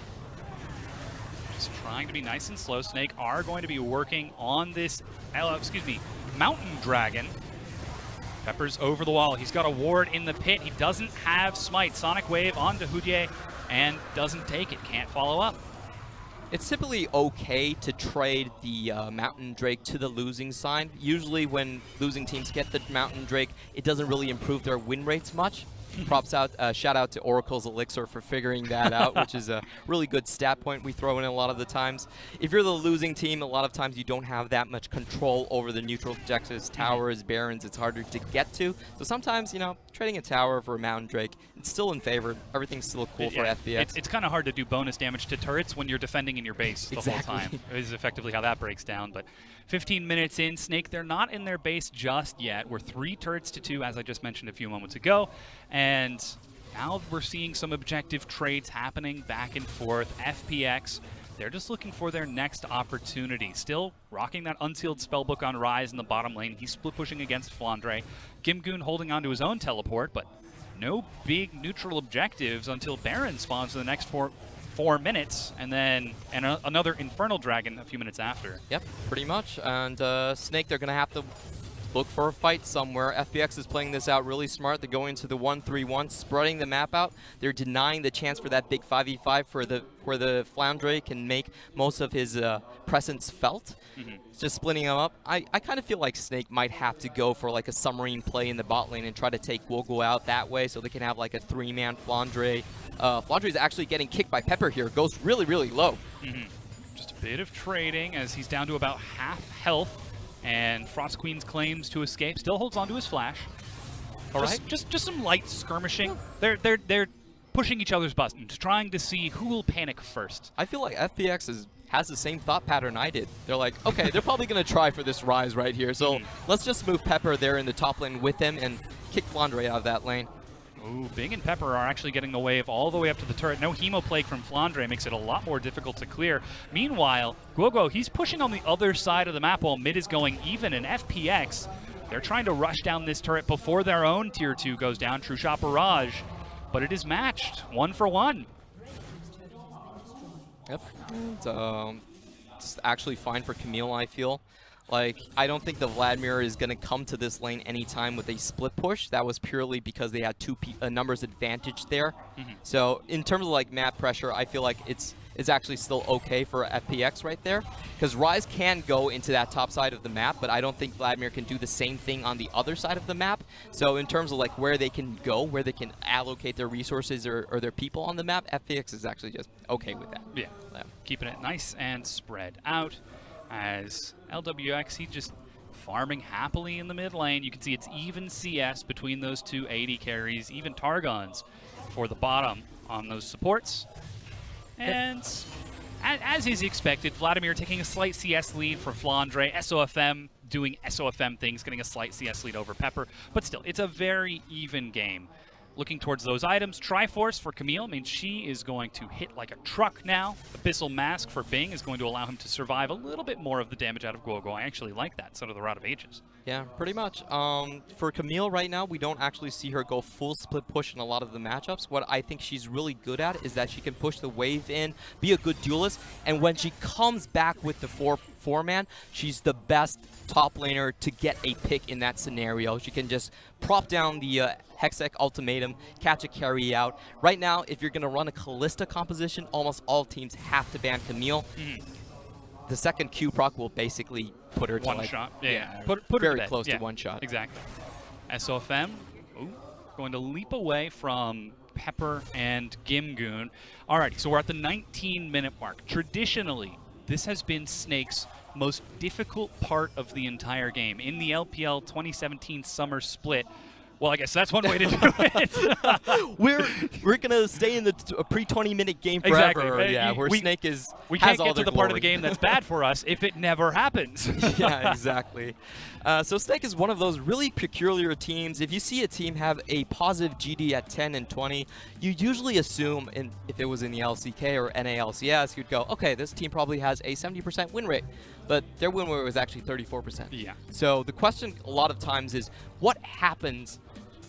Just trying to be nice and slow. Snake are going to be working on this, Mountain Dragon. Pepper's over the wall. He's got a ward in the pit. He doesn't have Smite. Sonic Wave onto Houdier and doesn't take it. Can't follow up. It's typically okay to trade the Mountain Drake to the losing side. Usually when losing teams get the Mountain Drake, it doesn't really improve their win rates much. Props out, shout out to Oracle's Elixir for figuring that out, which is a really good stat point we throw in a lot of the times. If you're the losing team, a lot of times you don't have that much control over the neutral objectives, towers, barons, it's harder to get to. So sometimes, you know, trading a tower for a Mountain Drake, it's still in favor. Everything's still cool for FPX. It's kind of hard to do bonus damage to turrets when you're defending in your base the whole time. Is effectively how that breaks down. But 15 minutes in, Snake, they're not in their base just yet. We're 3 turrets to 2, as I just mentioned a few moments ago. And now we're seeing some objective trades happening back and forth. FPX, they're just looking for their next opportunity. Still rocking that unsealed spellbook on Ryze in the bottom lane. He's split pushing against Flandre. Gimgoon holding onto his own teleport, but no big neutral objectives until Baron spawns in the next 4 minutes, and then another Infernal Dragon a few minutes after. Yep, pretty much. And Snake, they're going to have to look for a fight somewhere. FPX is playing this out really smart. They're going to the 1-3-1, spreading the map out. They're denying the chance for that big 5v5 where the Flandre can make most of his presence felt. Just splitting them up. I kind of feel like Snake might have to go for like a submarine play in the bot lane and try to take Guogua out that way so they can have like a 3-man Flandre. Flandre is actually getting kicked by Pepper here. Goes really, really low. Just a bit of trading as he's down to about half health. And Frost Queen's claims to escape. Still holds on to his flash. Just some light skirmishing. They're pushing each other's buttons, trying to see who will panic first. I feel like FPX has the same thought pattern I did. They're like, okay, they're probably going to try for this Ryze right here. So let's just move Pepper there in the top lane with him and kick Flandre out of that lane. Ooh, Bing and Pepper are actually getting the wave all the way up to the turret. No Hemoplague from Flandre makes it a lot more difficult to clear. Meanwhile, Guogua, he's pushing on the other side of the map while mid is going even, and FPX, they're trying to rush down this turret before their own tier 2 goes down, True Shot Barrage, but it is matched, 1 for 1. Yep, it's actually fine for Camille, I feel. Like, I don't think the Vladimir is going to come to this lane anytime with a split push. That was purely because they had 2 numbers advantage there. So in terms of like map pressure, I feel like it's actually still okay for FPX right there. Because Ryze can go into that top side of the map, but I don't think Vladimir can do the same thing on the other side of the map. So in terms of like where they can go, where they can allocate their resources or their people on the map, FPX is actually just okay with that. Yeah, keeping it nice and spread out. As LWX, he's just farming happily in the mid lane. You can see it's even CS between those 2 AD carries, even Targons for the bottom on those supports. And as is expected, Vladimir taking a slight CS lead for Flandre. SOFM doing SOFM things, getting a slight CS lead over Pepper. But still, it's a very even game. Looking towards those items, Triforce for Camille. I mean, she is going to hit like a truck now. Abyssal Mask for Bing is going to allow him to survive a little bit more of the damage out of Guoguo. I actually like that, sort of the Rod of Ages. Yeah, pretty much. For Camille right now, we don't actually see her go full split push in a lot of the matchups. What I think she's really good at is that she can push the wave in, be a good duelist, and when she comes back with the four-man, she's the best top laner to get a pick in that scenario. She can just prop down the Hextech ultimatum, catch a carry out. Right now, if you're going to run a Callista composition, almost all teams have to ban Camille. The second Q proc will basically put her to one like, shot. Yeah, put her very to bed. close to one shot. Exactly. SOFM going to leap away from Pepper and Gimgoon. Alrighty, so we're at the 19-minute mark. Traditionally, this has been Snake's most difficult part of the entire game. In the LPL 2017 Summer Split, well, I guess that's one way to do it. we're gonna stay in the pre-20-minute game forever. Exactly. Yeah, where Snake is. We can't get to the part of the game that's bad for us if it never happens. Yeah, exactly. So Snake is one of those really peculiar teams. If you see a team have a positive GD at 10 and 20, you usually assume, if it was in the LCK or NALCS, you'd go, okay, this team probably has a 70% win rate. But their win rate was actually 34%. Yeah. So the question a lot of times is, what happens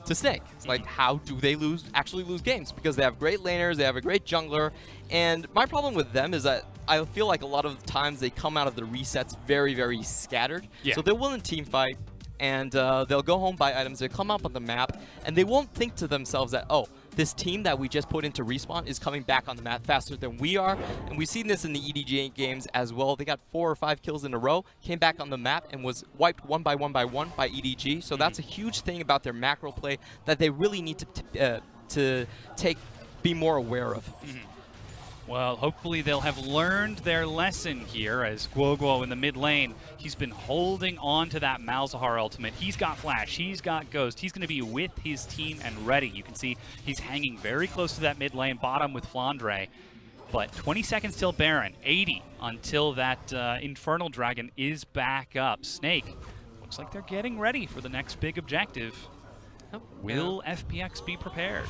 to Snake? It's like, how do they actually lose games? Because they have great laners, they have a great jungler, and my problem with them is that I feel like a lot of times they come out of the resets very, very scattered. Yeah. So they'll win a team fight, and they'll go home, buy items, they'll come up on the map, and they won't think to themselves that, oh, this team that we just put into respawn is coming back on the map faster than we are. And we've seen this in the EDG games as well. They got 4 or 5 kills in a row, came back on the map, and was wiped one by one by EDG. So that's a huge thing about their macro play that they really need to be more aware of. Well, hopefully they'll have learned their lesson here as Guoguo in the mid lane. He's been holding on to that Malzahar ultimate. He's got Flash, he's got Ghost. He's going to be with his team and ready. You can see he's hanging very close to that mid lane bottom with Flandre. But 20 seconds till Baron, 80 until that Infernal Dragon is back up. Snake, looks like they're getting ready for the next big objective. Will FPX be prepared?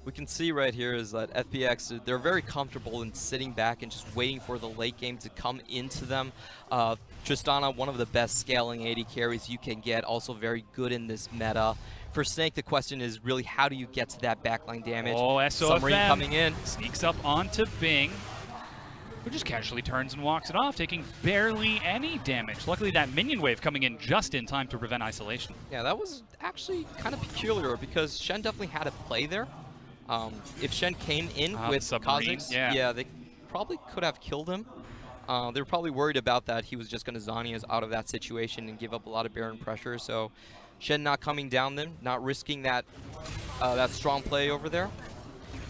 We can see right here is that FPX, they're very comfortable in sitting back and just waiting for the late game to come into them. Tristana, one of the best scaling AD carries you can get, also very good in this meta. For Snake, the question is really how do you get to that backline damage? Oh, Submarine coming in. Sneaks up onto Bing, who just casually turns and walks it off, taking barely any damage. Luckily, that minion wave coming in just in time to prevent isolation. Yeah, that was actually kind of peculiar because Shen definitely had a play there. If Shen came in with Kha'Zix, yeah, they probably could have killed him. They were probably worried about that. He was just going to Zhonya's out of that situation and give up a lot of Baron pressure. So Shen not coming down them, not risking that that strong play over there.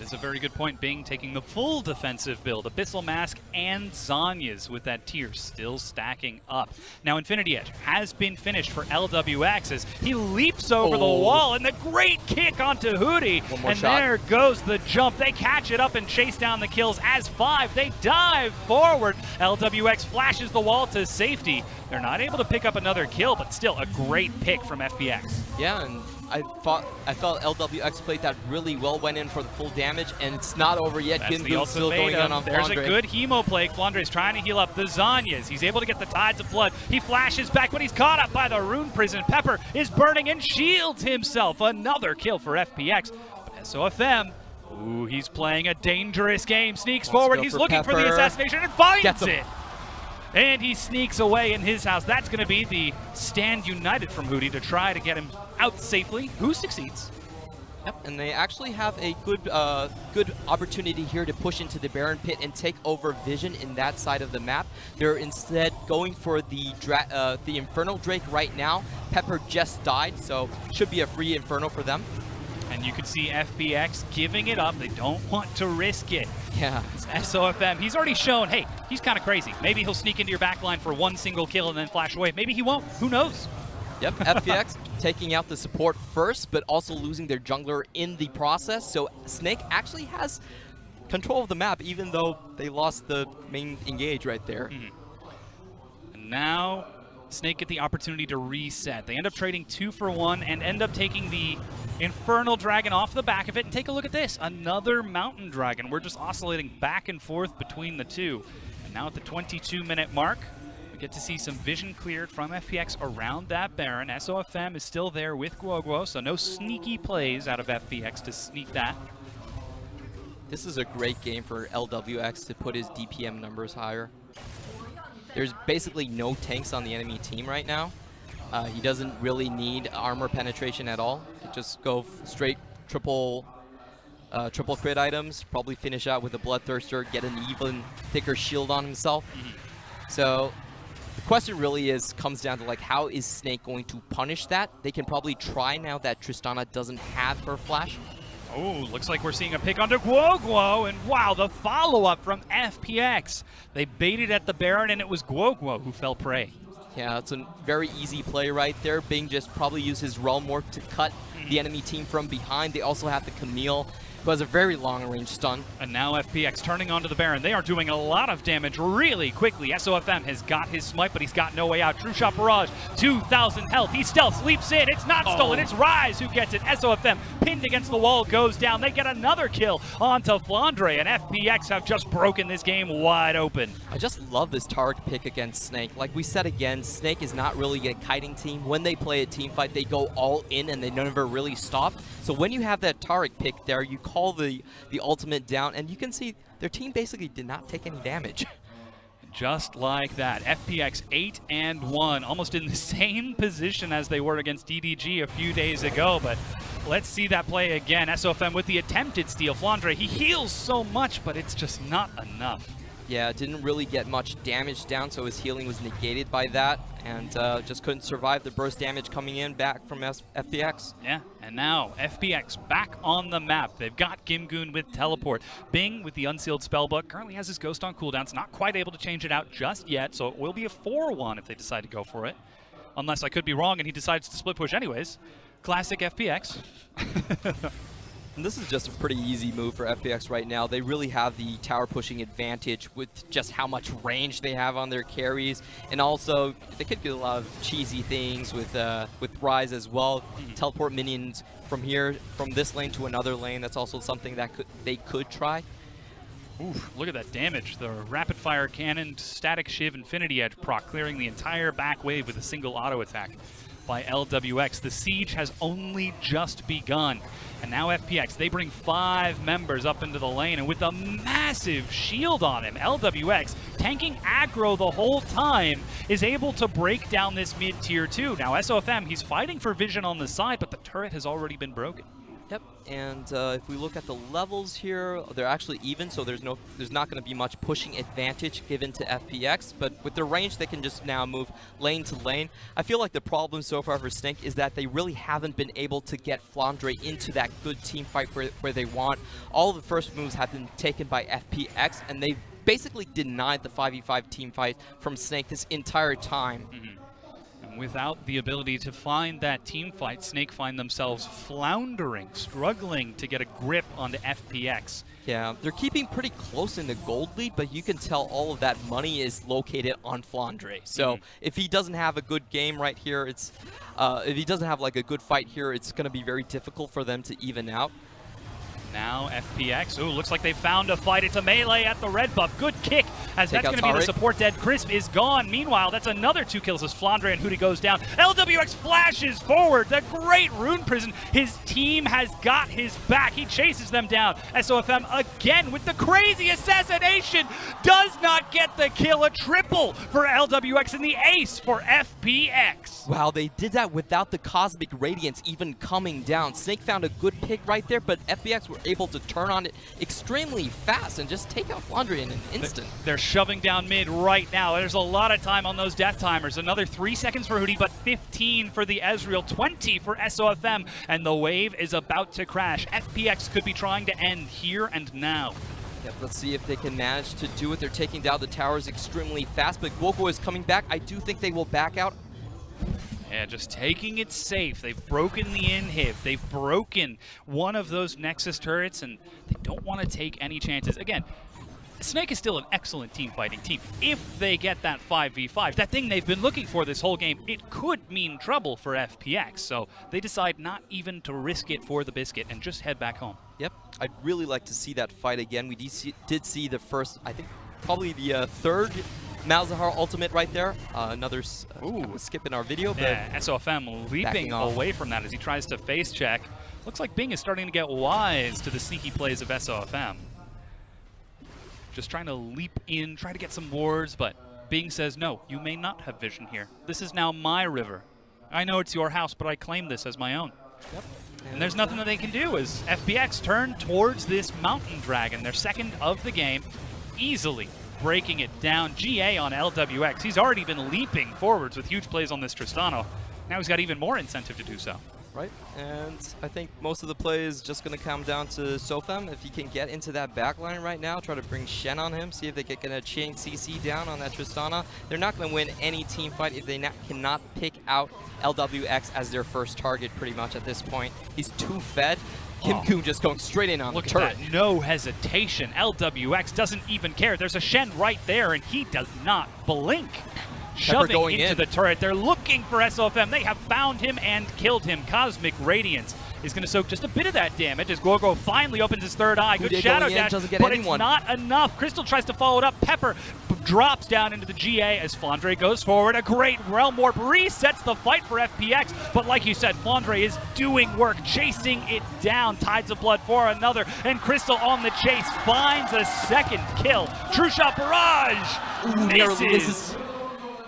It's a very good point. Bing taking the full defensive build. Abyssal Mask and Zhonya's with that tier still stacking up. Now Infinity Edge has been finished for LWX as he leaps over the wall and the great kick onto Hootie. One more and shot. There goes the jump. They catch it up and chase down the kills as 5. They dive forward. LWX flashes the wall to safety. They're not able to pick up another kill, but still a great pick from FPX. Yeah, and I thought LWX played that really well, went in for the full damage, and it's not over yet. Gimgoon's still going on There's Flandre. a good hemo play. Flandre's trying to heal up the Zhonya's. He's able to get the Tides of Blood. He flashes back, but he's caught up by the Rune Prison. Pepper is burning and shields himself. Another kill for FPX. But SOFM, ooh, he's playing a dangerous game. Sneaks forward. He's looking for the assassination and finds it. And he sneaks away in his house. That's going to be the stand united from Hootie to try to get him out safely. Who succeeds? Yep, and they actually have a good opportunity here to push into the Baron Pit and take over Vision in that side of the map. They're instead going for the Infernal Drake right now. Pepper just died, so should be a free Inferno for them. And you can see FPX giving it up. They don't want to risk it. Yeah. It's SOFM. He's already shown, hey, he's kind of crazy. Maybe he'll sneak into your backline for one single kill and then flash away. Maybe he won't. Who knows? Yep, FPX taking out the support first, but also losing their jungler in the process. So Snake actually has control of the map, even though they lost the main engage right there. And now Snake get the opportunity to reset. They end up trading 2 for 1 and end up taking the Infernal Dragon off the back of it. And take a look at this, another Mountain Dragon. We're just oscillating back and forth between the two. And now at the 22-minute mark, we get to see some vision cleared from FPX around that Baron. SOFM is still there with Guoguo, so no sneaky plays out of FPX to sneak that. This is a great game for LWX to put his DPM numbers higher. There's basically no tanks on the enemy team right now. He doesn't really need armor penetration at all. He just go straight triple crit items, probably finish out with a Bloodthirster, get an even thicker shield on himself. So the question really comes down to like, how is Snake going to punish that? They can probably try now that Tristana doesn't have her flash. Oh, looks like we're seeing a pick onto Guoguo, and wow, the follow-up from FPX. They baited at the Baron, and it was Guoguo who fell prey. Yeah, it's a very easy play right there. Bing just probably used his Realm Warp to cut the enemy team from behind. They also have the Camille, who has a very long-range stun. And now FPX turning onto the Baron. They are doing a lot of damage really quickly. SOFM has got his smite, but he's got no way out. True Shot Barrage, 2,000 health. He stealths, leaps in. It's not stolen. It's Rise who gets it. SOFM pinned against the wall, goes down. They get another kill onto Flandre, and FPX have just broken this game wide open. I just love this Tarek pick against Snake. Like we said again, Snake is not really a kiting team. When they play a team fight, they go all in and they never really stop. So when you have that Tarek pick there, you call the ultimate down, and you can see their team basically did not take any damage. Just like that. FPX 8-1, almost in the same position as they were against DDG a few days ago, but let's see that play again. SOFM with the attempted steal. Flandre, he heals so much, but it's just not enough. Yeah, didn't really get much damage down, so his healing was negated by that, and just couldn't survive the burst damage coming in back from FPX. Yeah, and now FPX back on the map. They've got Gimgoon with Teleport. Bing with the Unsealed Spellbook currently has his Ghost on cooldown. It's not quite able to change it out just yet, so it will be a 4-1 if they decide to go for it. Unless I could be wrong and he decides to split push anyways. Classic FPX. And this is just a pretty easy move for FPX right now. They really have the tower pushing advantage with just how much range they have on their carries, and also they could get a lot of cheesy things with Rise as well. Teleport minions from this lane to another lane. That's also something that they could try. Oof, look at that damage. The rapid fire cannon, static shiv, infinity edge proc, clearing the entire back wave with a single auto attack by LWX. The siege has only just begun. And now FPX, they bring 5 members up into the lane, and with a massive shield on him, LWX, tanking aggro the whole time, is able to break down this mid-tier 2. Now SOFM, he's fighting for vision on the side, but the turret has already been broken. Yep, and if we look at the levels here, they're actually even, so there's not going to be much pushing advantage given to FPX, but with their range, they can just now move lane to lane. I feel like the problem so far for Snake is that they really haven't been able to get Flandre into that good team fight where they want. All of the first moves have been taken by FPX, and they've basically denied the 5v5 team fight from Snake this entire time. Without the ability to find that team fight, Snake find themselves floundering, struggling to get a grip onto FPX. Yeah, they're keeping pretty close in the gold lead, but you can tell all of that money is located on Flandre. So if he doesn't have a good game right here, if he doesn't have like a good fight here, it's going to be very difficult for them to even out. Now FPX, ooh, looks like they found a fight. It's a melee at the red buff. Good kick, as that's going to be the support dead. Crisp is gone. Meanwhile, that's another 2 kills as Flandre and Hootie goes down. LWX flashes forward. The great Rune Prison. His team has got his back. He chases them down. SOFM again with the crazy assassination. Does not get the kill. A triple for LWX and the ace for FPX. Wow, they did that without the Cosmic Radiance even coming down. Snake found a good pick right there, but FPX were able to turn on it extremely fast and just take out Flandre in an instant. They're shoving down mid right now. There's a lot of time on those death timers. Another 3 seconds for Hootie, but 15 for the Ezreal, 20 for SOFM, and the wave is about to crash. FPX could be trying to end here and now. Yep, let's see if they can manage to do it. They're taking down the towers extremely fast, but Guoguo is coming back. I do think they will back out. Yeah, just taking it safe. They've broken the inhib. They've broken one of those Nexus turrets, and they don't want to take any chances. Again, Snake is still an excellent team-fighting team. If they get that 5v5, that thing they've been looking for this whole game, it could mean trouble for FPX. So they decide not even to risk it for the biscuit and just head back home. Yep, I'd really like to see that fight again. We did see the first, I think, probably the third Malzahar ultimate right there. Another skip in our video. But yeah, SOFM leaping away from that as he tries to face check. Looks like Bing is starting to get wise to the sneaky plays of SOFM. Just trying to leap in, try to get some wards, but Bing says, no, you may not have vision here. This is now my river. I know it's your house, but I claim this as my own. Yep. And there's nothing that they can do as FPX turn towards this Mountain Dragon, their second of the game, easily breaking it down. GA on LWX. He's already been leaping forwards with huge plays on this Tristano. Now he's got even more incentive to do so. Right, and I think most of the play is just going to come down to SOFM. If he can get into that backline right now, try to bring Shen on him, see if they can get a chain CC down on that Tristana. They're not going to win any team fight if they cannot pick out LWX as their first target pretty much at this point. He's too fed. Kim-Kun just going straight in on the turret. Look at that, no hesitation. LWX doesn't even care. There's a Shen right there, and he does not blink. Shoving into the turret. They're looking for SOFM. They have found him and killed him. Cosmic Radiance is going to soak just a bit of that damage as Gorgo finally opens his third eye. Good shadow dash, but it's not enough. Crystal tries to follow it up. Pepper drops down into the GA as Flandre goes forward. A great Realm Warp resets the fight for FPX, but like you said, Flandre is doing work, chasing it down. Tides of Blood for another, and Crystal on the chase finds a second kill. True Shot Barrage misses.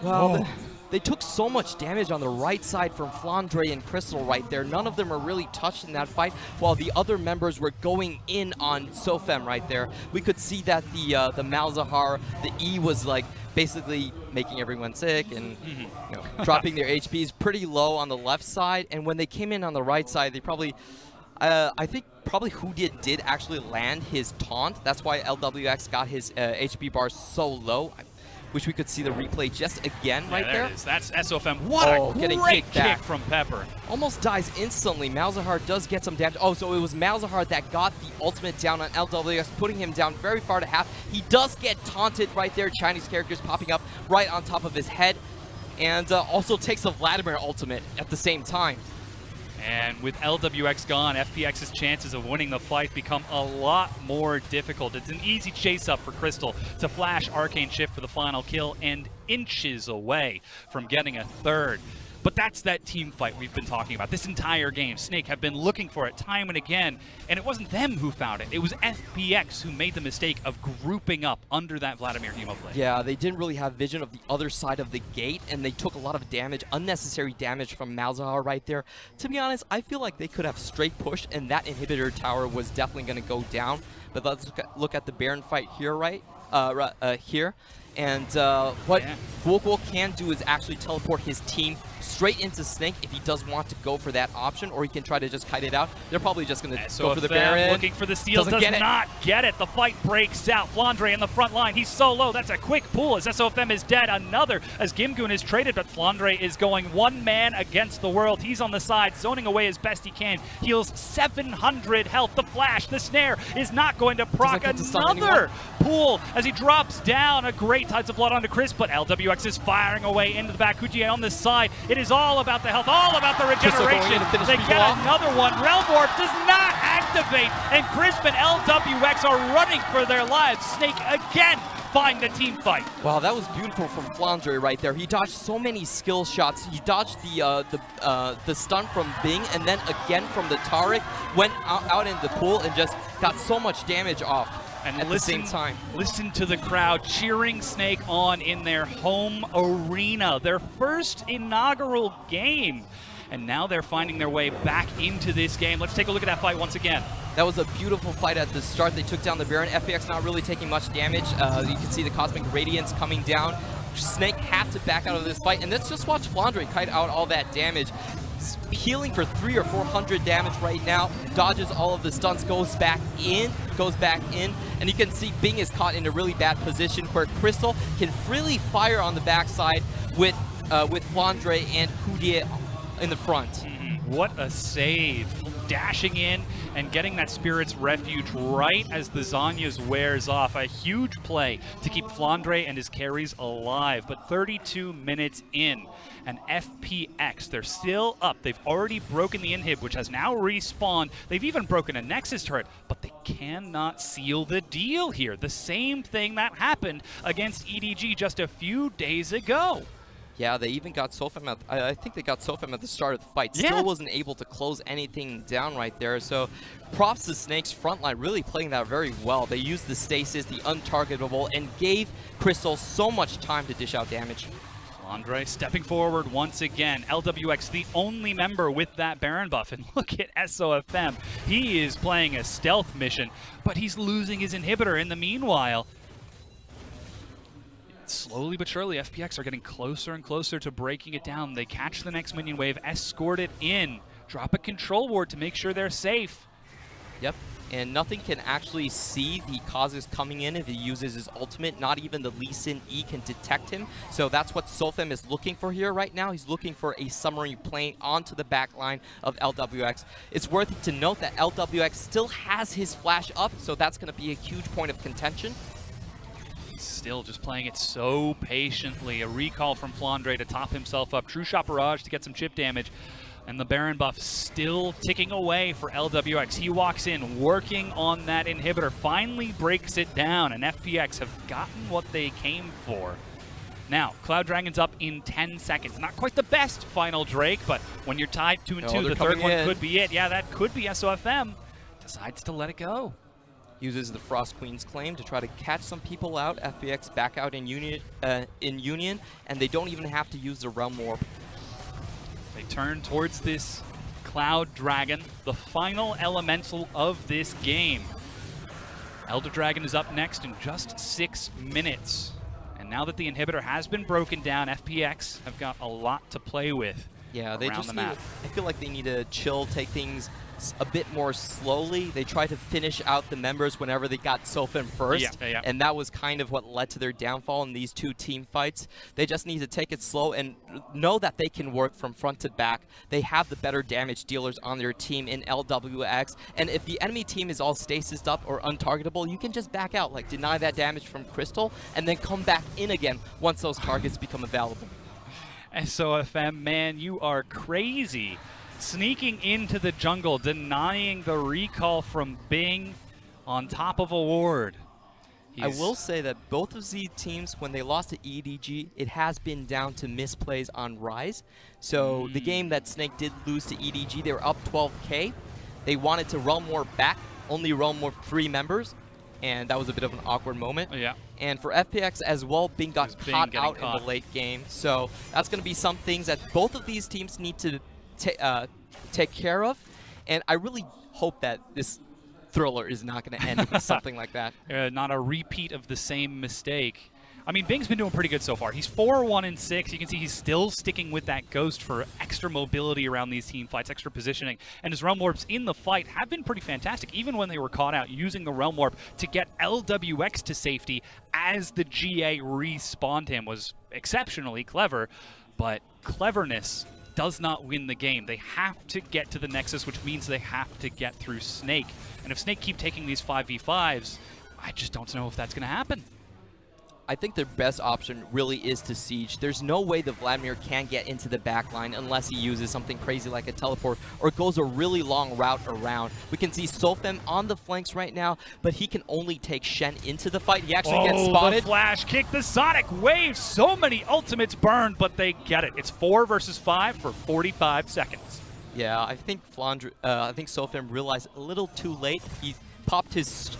Well, they took so much damage on the right side from Flandre and Crystal right there. None of them are really touched in that fight, while the other members were going in on SOFM right there. We could see that the Malzahar, the E was like basically making everyone sick and dropping their HPs pretty low on the left side. And when they came in on the right side, they probably, I think probably Hudit did actually land his taunt. That's why LWX got his HP bar so low. Wish we could see the replay just again right there. There it is. That's SOFM. What a great kick from Pepper. Almost dies instantly. Malzahar does get some damage. Oh, so it was Malzahar that got the ultimate down on LWX, putting him down very far to half. He does get taunted right there. Chinese characters popping up right on top of his head. And also takes a Vladimir ultimate at the same time. And with LWX gone, FPX's chances of winning the fight become a lot more difficult. It's an easy chase up for Crystal to flash Arcane Shift for the final kill and inches away from getting a third. But that's that team fight we've been talking about this entire game. Snake have been looking for it time and again, and it wasn't them who found it. It was FPX who made the mistake of grouping up under that Vladimir Hemoblade. Yeah, they didn't really have vision of the other side of the gate, and they took a lot of damage, unnecessary damage from Malzahar right there. To be honest, I feel like they could have straight pushed, and that inhibitor tower was definitely going to go down. But let's look at the Baron fight here, right? Here. And what Guoguo can do is actually teleport his team straight into Snake if he does want to go for that option, or he can try to just kite it out. They're probably just going to go for the Baron. Looking for the steal, does not get it. The fight breaks out. Flandre in the front line. He's so low. That's a quick pull as SOFM is dead. Another as Gimgoon is traded, but Flandre is going one man against the world. He's on the side, zoning away as best he can. Heals 700 health. The flash, the snare is not going to proc another pull as he drops down. A great Tides of Blood onto Chris, but LWX is firing away into the back. Kujier on this side. It is all about the health, all about the regeneration. They get another one. Realm Warp does not activate, and Crisp and LWX are running for their lives. Snake again find the team fight. Wow, that was beautiful from Flandre right there. He dodged so many skill shots. He dodged the stun from Bing, and then again from the Taric, went out in the pool and just got so much damage off. And at the same time, listen to the crowd cheering Snake on in their home arena, their first inaugural game. And now they're finding their way back into this game. Let's take a look at that fight once again. That was a beautiful fight at the start. They took down the Baron. FPX not really taking much damage. You can see the Cosmic Radiance coming down. Snake had to back out of this fight. And let's just watch Flandre kite out all that damage. Healing for 300 or 400 damage right now, dodges all of the stunts, goes back in, and you can see Bing is caught in a really bad position where Crystal can freely fire on the backside with with Flandre and Houdier in the front. What a save. Dashing in and getting that Spirit's Refuge right as the Zhonya's wears off. A huge play to keep Flandre and his carries alive. But 32 minutes in, and FPX, they're still up. They've already broken the inhib, which has now respawned. They've even broken a Nexus turret, but they cannot seal the deal here. The same thing that happened against EDG just a few days ago. Yeah, they even got Sofem at, I think they got Sofem at the start of the fight. Yeah. Still wasn't able to close anything down right there. So props to Snake's frontline, really playing that very well. They used the stasis, the untargetable, and gave Crystal so much time to dish out damage. Flandre stepping forward once again. LWX, the only member with that Baron buff. And look at SOFM. He is playing a stealth mission, but he's losing his inhibitor in the meanwhile. Slowly but surely, FPX are getting closer and closer to breaking it down. They catch the next minion wave, escort it in, drop a control ward to make sure they're safe. Yep, and nothing can actually see the causes coming in if he uses his ultimate. Not even the Lee Sin E can detect him. So that's what Sofem is looking for here right now. He's looking for a submarine plane onto the back line of LWX. It's worthy to note that LWX still has his flash up, so that's going to be a huge point of contention. Still just playing it so patiently. A recall from Flandre to top himself up. True Shot Barrage to get some chip damage. And the Baron buff still ticking away for LWX. He walks in, working on that inhibitor, finally breaks it down, and FPX have gotten what they came for. Now, Cloud Dragon's up in 10 seconds. Not quite the best final Drake, but when you're tied 2-2, the third one could be it. Yeah, that could be SOFM. Decides to let it go. Uses the Frost Queen's claim to try to catch some people out. FPX back out in Union, and they don't even have to use the Realm Warp. They turn towards this Cloud Dragon, the final elemental of this game. Elder Dragon is up next in just 6 minutes. And now that the inhibitor has been broken down, FPX have got a lot to play with. Yeah, they just need, I feel like they need to chill, take things a bit more slowly. They tried to finish out the members whenever they got Sofem first, and that was kind of what led to their downfall in these two team fights. They just need to take it slow and know that they can work from front to back. They have the better damage dealers on their team in LWX, and if the enemy team is all stasised up or untargetable, you can just back out, like deny that damage from Crystal, and then come back in again once those targets become available. SOFM, man, you are crazy. Sneaking into the jungle, denying the recall from Bing on top of a ward. I will say that both of these teams, when they lost to EDG, it has been down to misplays on Rise. So the game that Snake did lose to EDG, they were up 12K. They wanted to Realm Warp back, only Realm Warp 3 members, and that was a bit of an awkward moment. Yeah. And for FPX as well, Bing got caught out in the late game. So that's going to be some things that both of these teams need to take care of, and I really hope that this thriller is not going to end with something like that. Not a repeat of the same mistake. I mean, Bing's been doing pretty good so far. He's 4-1-6. You can see he's still sticking with that Ghost for extra mobility around these team fights, extra positioning. And his Realm Warps in the fight have been pretty fantastic, even when they were caught out using the Realm Warp to get LWX to safety as the GA respawned him was exceptionally clever. But cleverness does not win the game. They have to get to the Nexus, which means they have to get through Snake. And if Snake keep taking these 5v5s, I just don't know if that's going to happen. I think their best option really is to siege. There's no way that Vladimir can get into the back line unless he uses something crazy like a teleport or goes a really long route around. We can see Sofem on the flanks right now, but he can only take Shen into the fight. He actually gets spotted. The flash kick, the Sonic Wave. So many ultimates burned, but they get it. It's 4 versus 5 for 45 seconds. Yeah, I think Sofem realized a little too late. He popped his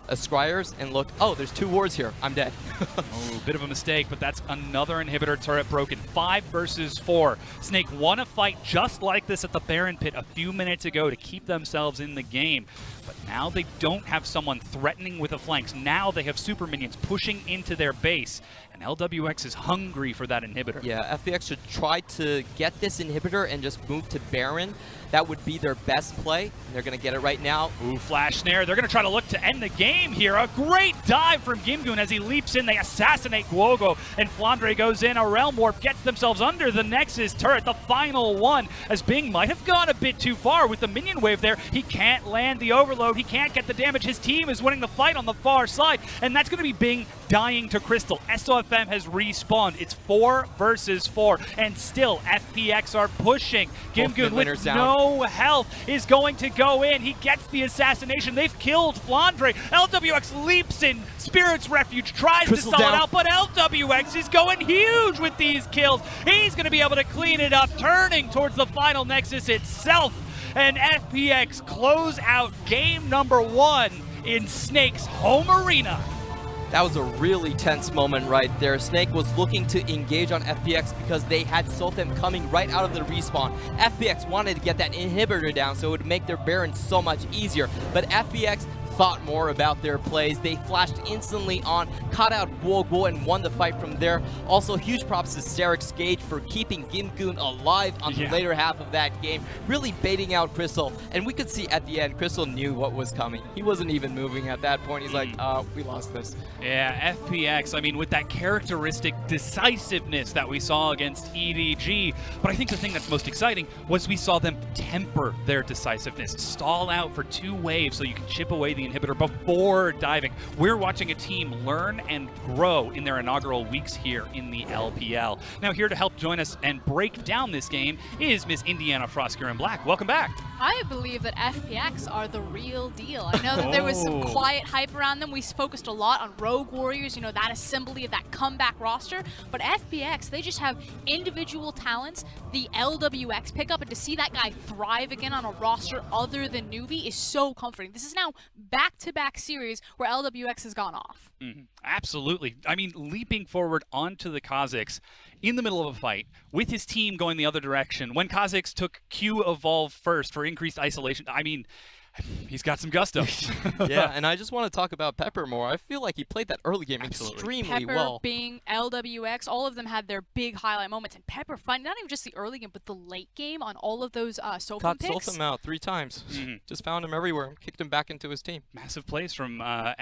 Scryers and looked, oh, there's 2 wards here. I'm dead. Oh, bit of a mistake, but that's another inhibitor turret broken. 5 versus 4. Snake won a fight just like this at the Baron Pit a few minutes ago to keep themselves in the game. But now they don't have someone threatening with the flanks. Now they have super minions pushing into their base. And LWX is hungry for that inhibitor. Yeah, FPX should try to get this inhibitor and just move to Baron. That would be their best play. They're going to get it right now. Ooh, flash snare. They're going to try to look to end the game here. A great dive from Gimgoon as he leaps in. They assassinate Guogo, and Flandre goes in. A Realm Warp gets themselves under the Nexus turret, the final one, as Bing might have gone a bit too far with the minion wave there. He can't land the overload. He can't get the damage. His team is winning the fight on the far side, and that's going to be Bing dying to Crystal. SOFM has respawned. It's 4 versus 4, and still FPX are pushing. Gimgoon with no health is going to go in. He gets the assassination. They've killed Flandre. LWX leaps in. Spirit's Refuge tries to stall it out, but LWX is going huge with these kills. He's going to be able to clean it up, turning towards the final Nexus itself. And FPX close out game number 1 in Snake's home arena. That was a really tense moment right there. Snake was looking to engage on FPX because they had SOFM coming right out of the respawn. FPX wanted to get that inhibitor down so it would make their Baron so much easier, but FPX thought more about their plays. They flashed instantly on, caught out Guogo, and won the fight from there. Also, huge props to Sterek's Gage for keeping Gimgoon alive on the later half of that game, really baiting out Crystal. And we could see at the end, Crystal knew what was coming. He wasn't even moving at that point. He's like, we lost this. Yeah, FPX, I mean, with that characteristic decisiveness that we saw against EDG, but I think the thing that's most exciting was we saw them temper their decisiveness, stall out for 2 waves so you can chip away the inhibitor before diving. We're watching a team learn and grow in their inaugural weeks here in the LPL. Now, here to help join us and break down this game is Miss Indiana Frosker in Black. Welcome back. I believe that FPX are the real deal. I know that there was some quiet hype around them. We focused a lot on Rogue Warriors, you know, that assembly of that comeback roster. But FPX, they just have individual talents. The LWX pickup, and to see that guy thrive again on a roster other than Newbie is so comforting. This is now back-to-back series where LWX has gone off. Absolutely. I mean, leaping forward onto the Kazakhs in the middle of a fight with his team going the other direction. When Kazakhs took Q Evolve first for increased isolation, I mean, he's got some gusto. Yeah, and I just want to talk about Pepper more. I feel like he played that early game extremely well. Pepper, Bing, LWX, all of them had their big highlight moments. And Pepper, not even just the early game, but the late game on all of those SOFM picks. Caught SOFM out 3 times. Just found him everywhere. Kicked him back into his team. Massive plays from from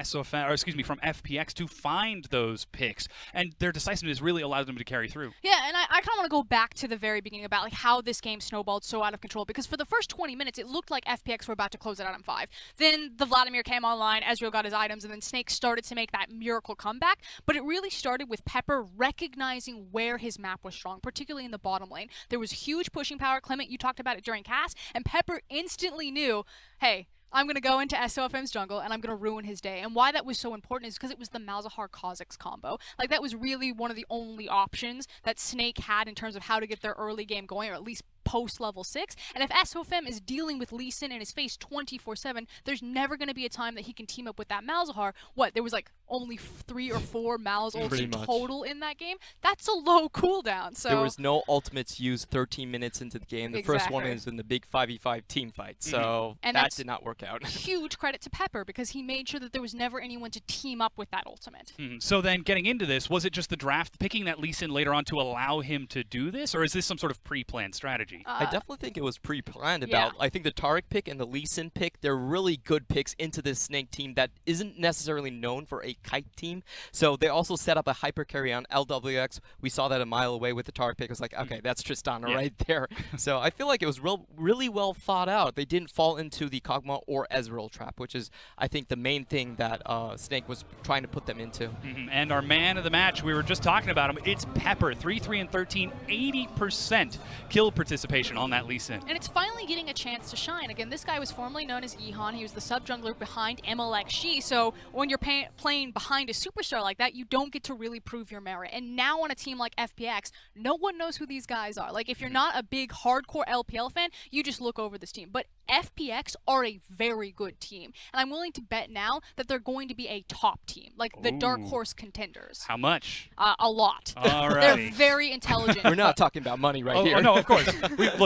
FPX to find those picks. And their decisiveness really allowed them to carry through. Yeah, and I kind of want to go back to the very beginning about like how this game snowballed so out of control. Because for the first 20 minutes, it looked like FPX were about to close it out on 5. Then the Vladimir came online, Ezreal got his items, and then Snake started to make that miracle comeback. But it really started with Pepper recognizing where his map was strong, particularly in the bottom lane. There was huge pushing power. Clement, you talked about it during CAS, and Pepper instantly knew, hey, I'm going to go into SOFM's jungle and I'm going to ruin his day. And why that was so important is because it was the Malzahar Kazakhs combo. Like, that was really one of the only options that Snake had in terms of how to get their early game going, or at least post level 6. And if SOFM is dealing with Lee Sin in his face 24/7, there's never going to be a time that he can team up with that Malzahar. What, there was like only 3 or 4 Malz ults total in that game? That's a low cooldown. So there was no ultimates used 13 minutes into the game. The first one is in the big 5v5 team fight. So that did not work out. Huge credit to Pepper, because he made sure that there was never anyone to team up with that ultimate. So then getting into this, was it just the draft picking that Lee Sin later on to allow him to do this, or is this some sort of pre-planned strategy? I definitely think it was pre-planned about. I think the Taric pick and the Lee Sin pick, they're really good picks into this Snake team that isn't necessarily known for a kite team. So they also set up a hyper carry on LWX. We saw that a mile away with the Taric pick. It was like, okay, that's Tristana right there. So I feel like it was really well thought out. They didn't fall into the Kog'Maw or Ezreal trap, which is, I think, the main thing that Snake was trying to put them into. And our man of the match, we were just talking about him, it's Pepper. 3-3-13, 80% kill participation on that Lee Sin. And it's finally getting a chance to shine. Again, this guy was formerly known as Ihan. He was the sub-jungler behind MLXG. So when you're playing behind a superstar like that, you don't get to really prove your merit. And now on a team like FPX, no one knows who these guys are. Like, if you're not a big hardcore LPL fan, you just look over this team. But FPX are a very good team, and I'm willing to bet now that they're going to be a top team, like the dark horse contenders. How much? A lot. All right. They're very intelligent. We're not talking about money here. Oh, no, of course.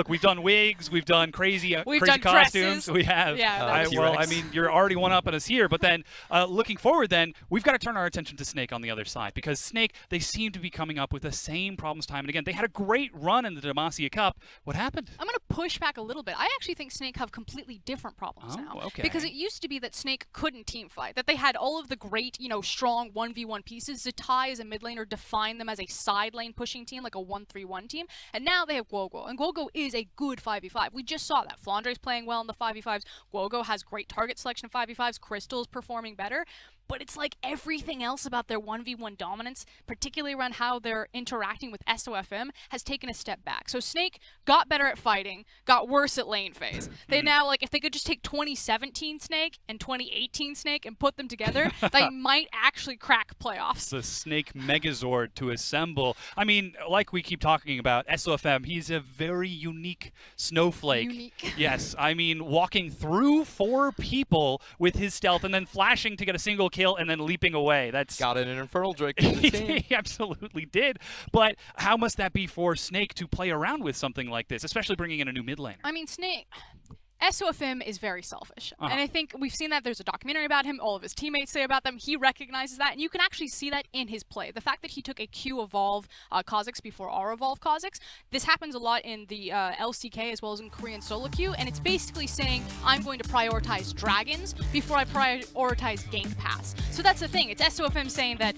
We've done wigs, we've done crazy done costumes. dresses. We have. Yeah, well, I mean, you're already one-upping us here, but then looking forward, then we've got to turn our attention to Snake on the other side, because Snake, they seem to be coming up with the same problems time and again. They had a great run in the Demacia Cup. What happened? I'm going to push back a little bit. I actually think Snake have completely different problems now. Okay. Because it used to be that Snake couldn't team fight, that they had all of the great, strong 1v1 pieces. Zatai as a mid laner defined them as a side lane pushing team, like a 1-3-1 team. And now they have Guogo, and Guogo is a good 5v5. We just saw that. Flandre's playing well in the 5v5s. Guogo has great target selection 5v5s. Crystal's performing better. But it's like everything else about their 1v1 dominance, particularly around how they're interacting with SOFM, has taken a step back. So Snake got better at fighting, got worse at lane phase. They now, if they could just take 2017 Snake and 2018 Snake and put them together, they might actually crack playoffs. The Snake Megazord to assemble. I mean, like we keep talking about, SOFM, he's a very unique snowflake. Unique. Yes, I mean, walking through 4 people with his stealth and then flashing to get a single kill and then leaping away. That's got an Infernal Drake in the team. He absolutely did. But how must that be for Snake to play around with something like this, especially bringing in a new mid laner? I mean, Snake... SOFM is very selfish. And I think we've seen that. There's a documentary about him. All of his teammates say about them. He recognizes that, and you can actually see that in his play. The fact that he took a Q evolve Kha'Zix before R evolve Kha'Zix, this happens a lot in the LCK as well as in Korean solo queue, and it's basically saying, I'm going to prioritize dragons before I prioritize gank paths. So that's the thing. It's SOFM saying that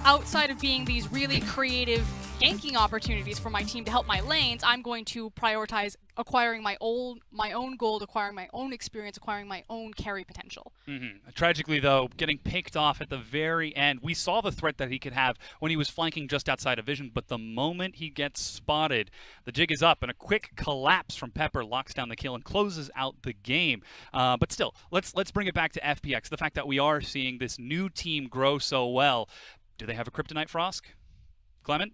outside of being these really creative ganking opportunities for my team to help my lanes, I'm going to prioritize acquiring my own gold, acquiring my own experience, acquiring my own carry potential. Tragically, though, getting picked off at the very end. We saw the threat that he could have when he was flanking just outside of vision, but the moment he gets spotted, the jig is up, and a quick collapse from Pepper locks down the kill and closes out the game. But still, let's bring it back to FPX. The fact that we are seeing this new team grow so well. Do they have a Kryptonite Frosk? Clement?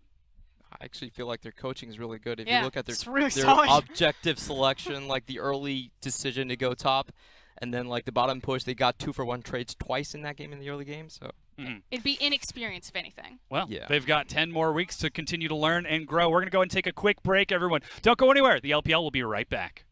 I actually feel like their coaching is really good. If you look at their solid. objective selection, like the early decision to go top, and then like the bottom push, they got 2-for-1 trades twice in that game in the early game. So it'd be inexperience, if anything. Well, they've got 10 more weeks to continue to learn and grow. We're going to go and take a quick break, everyone. Don't go anywhere. The LPL will be right back.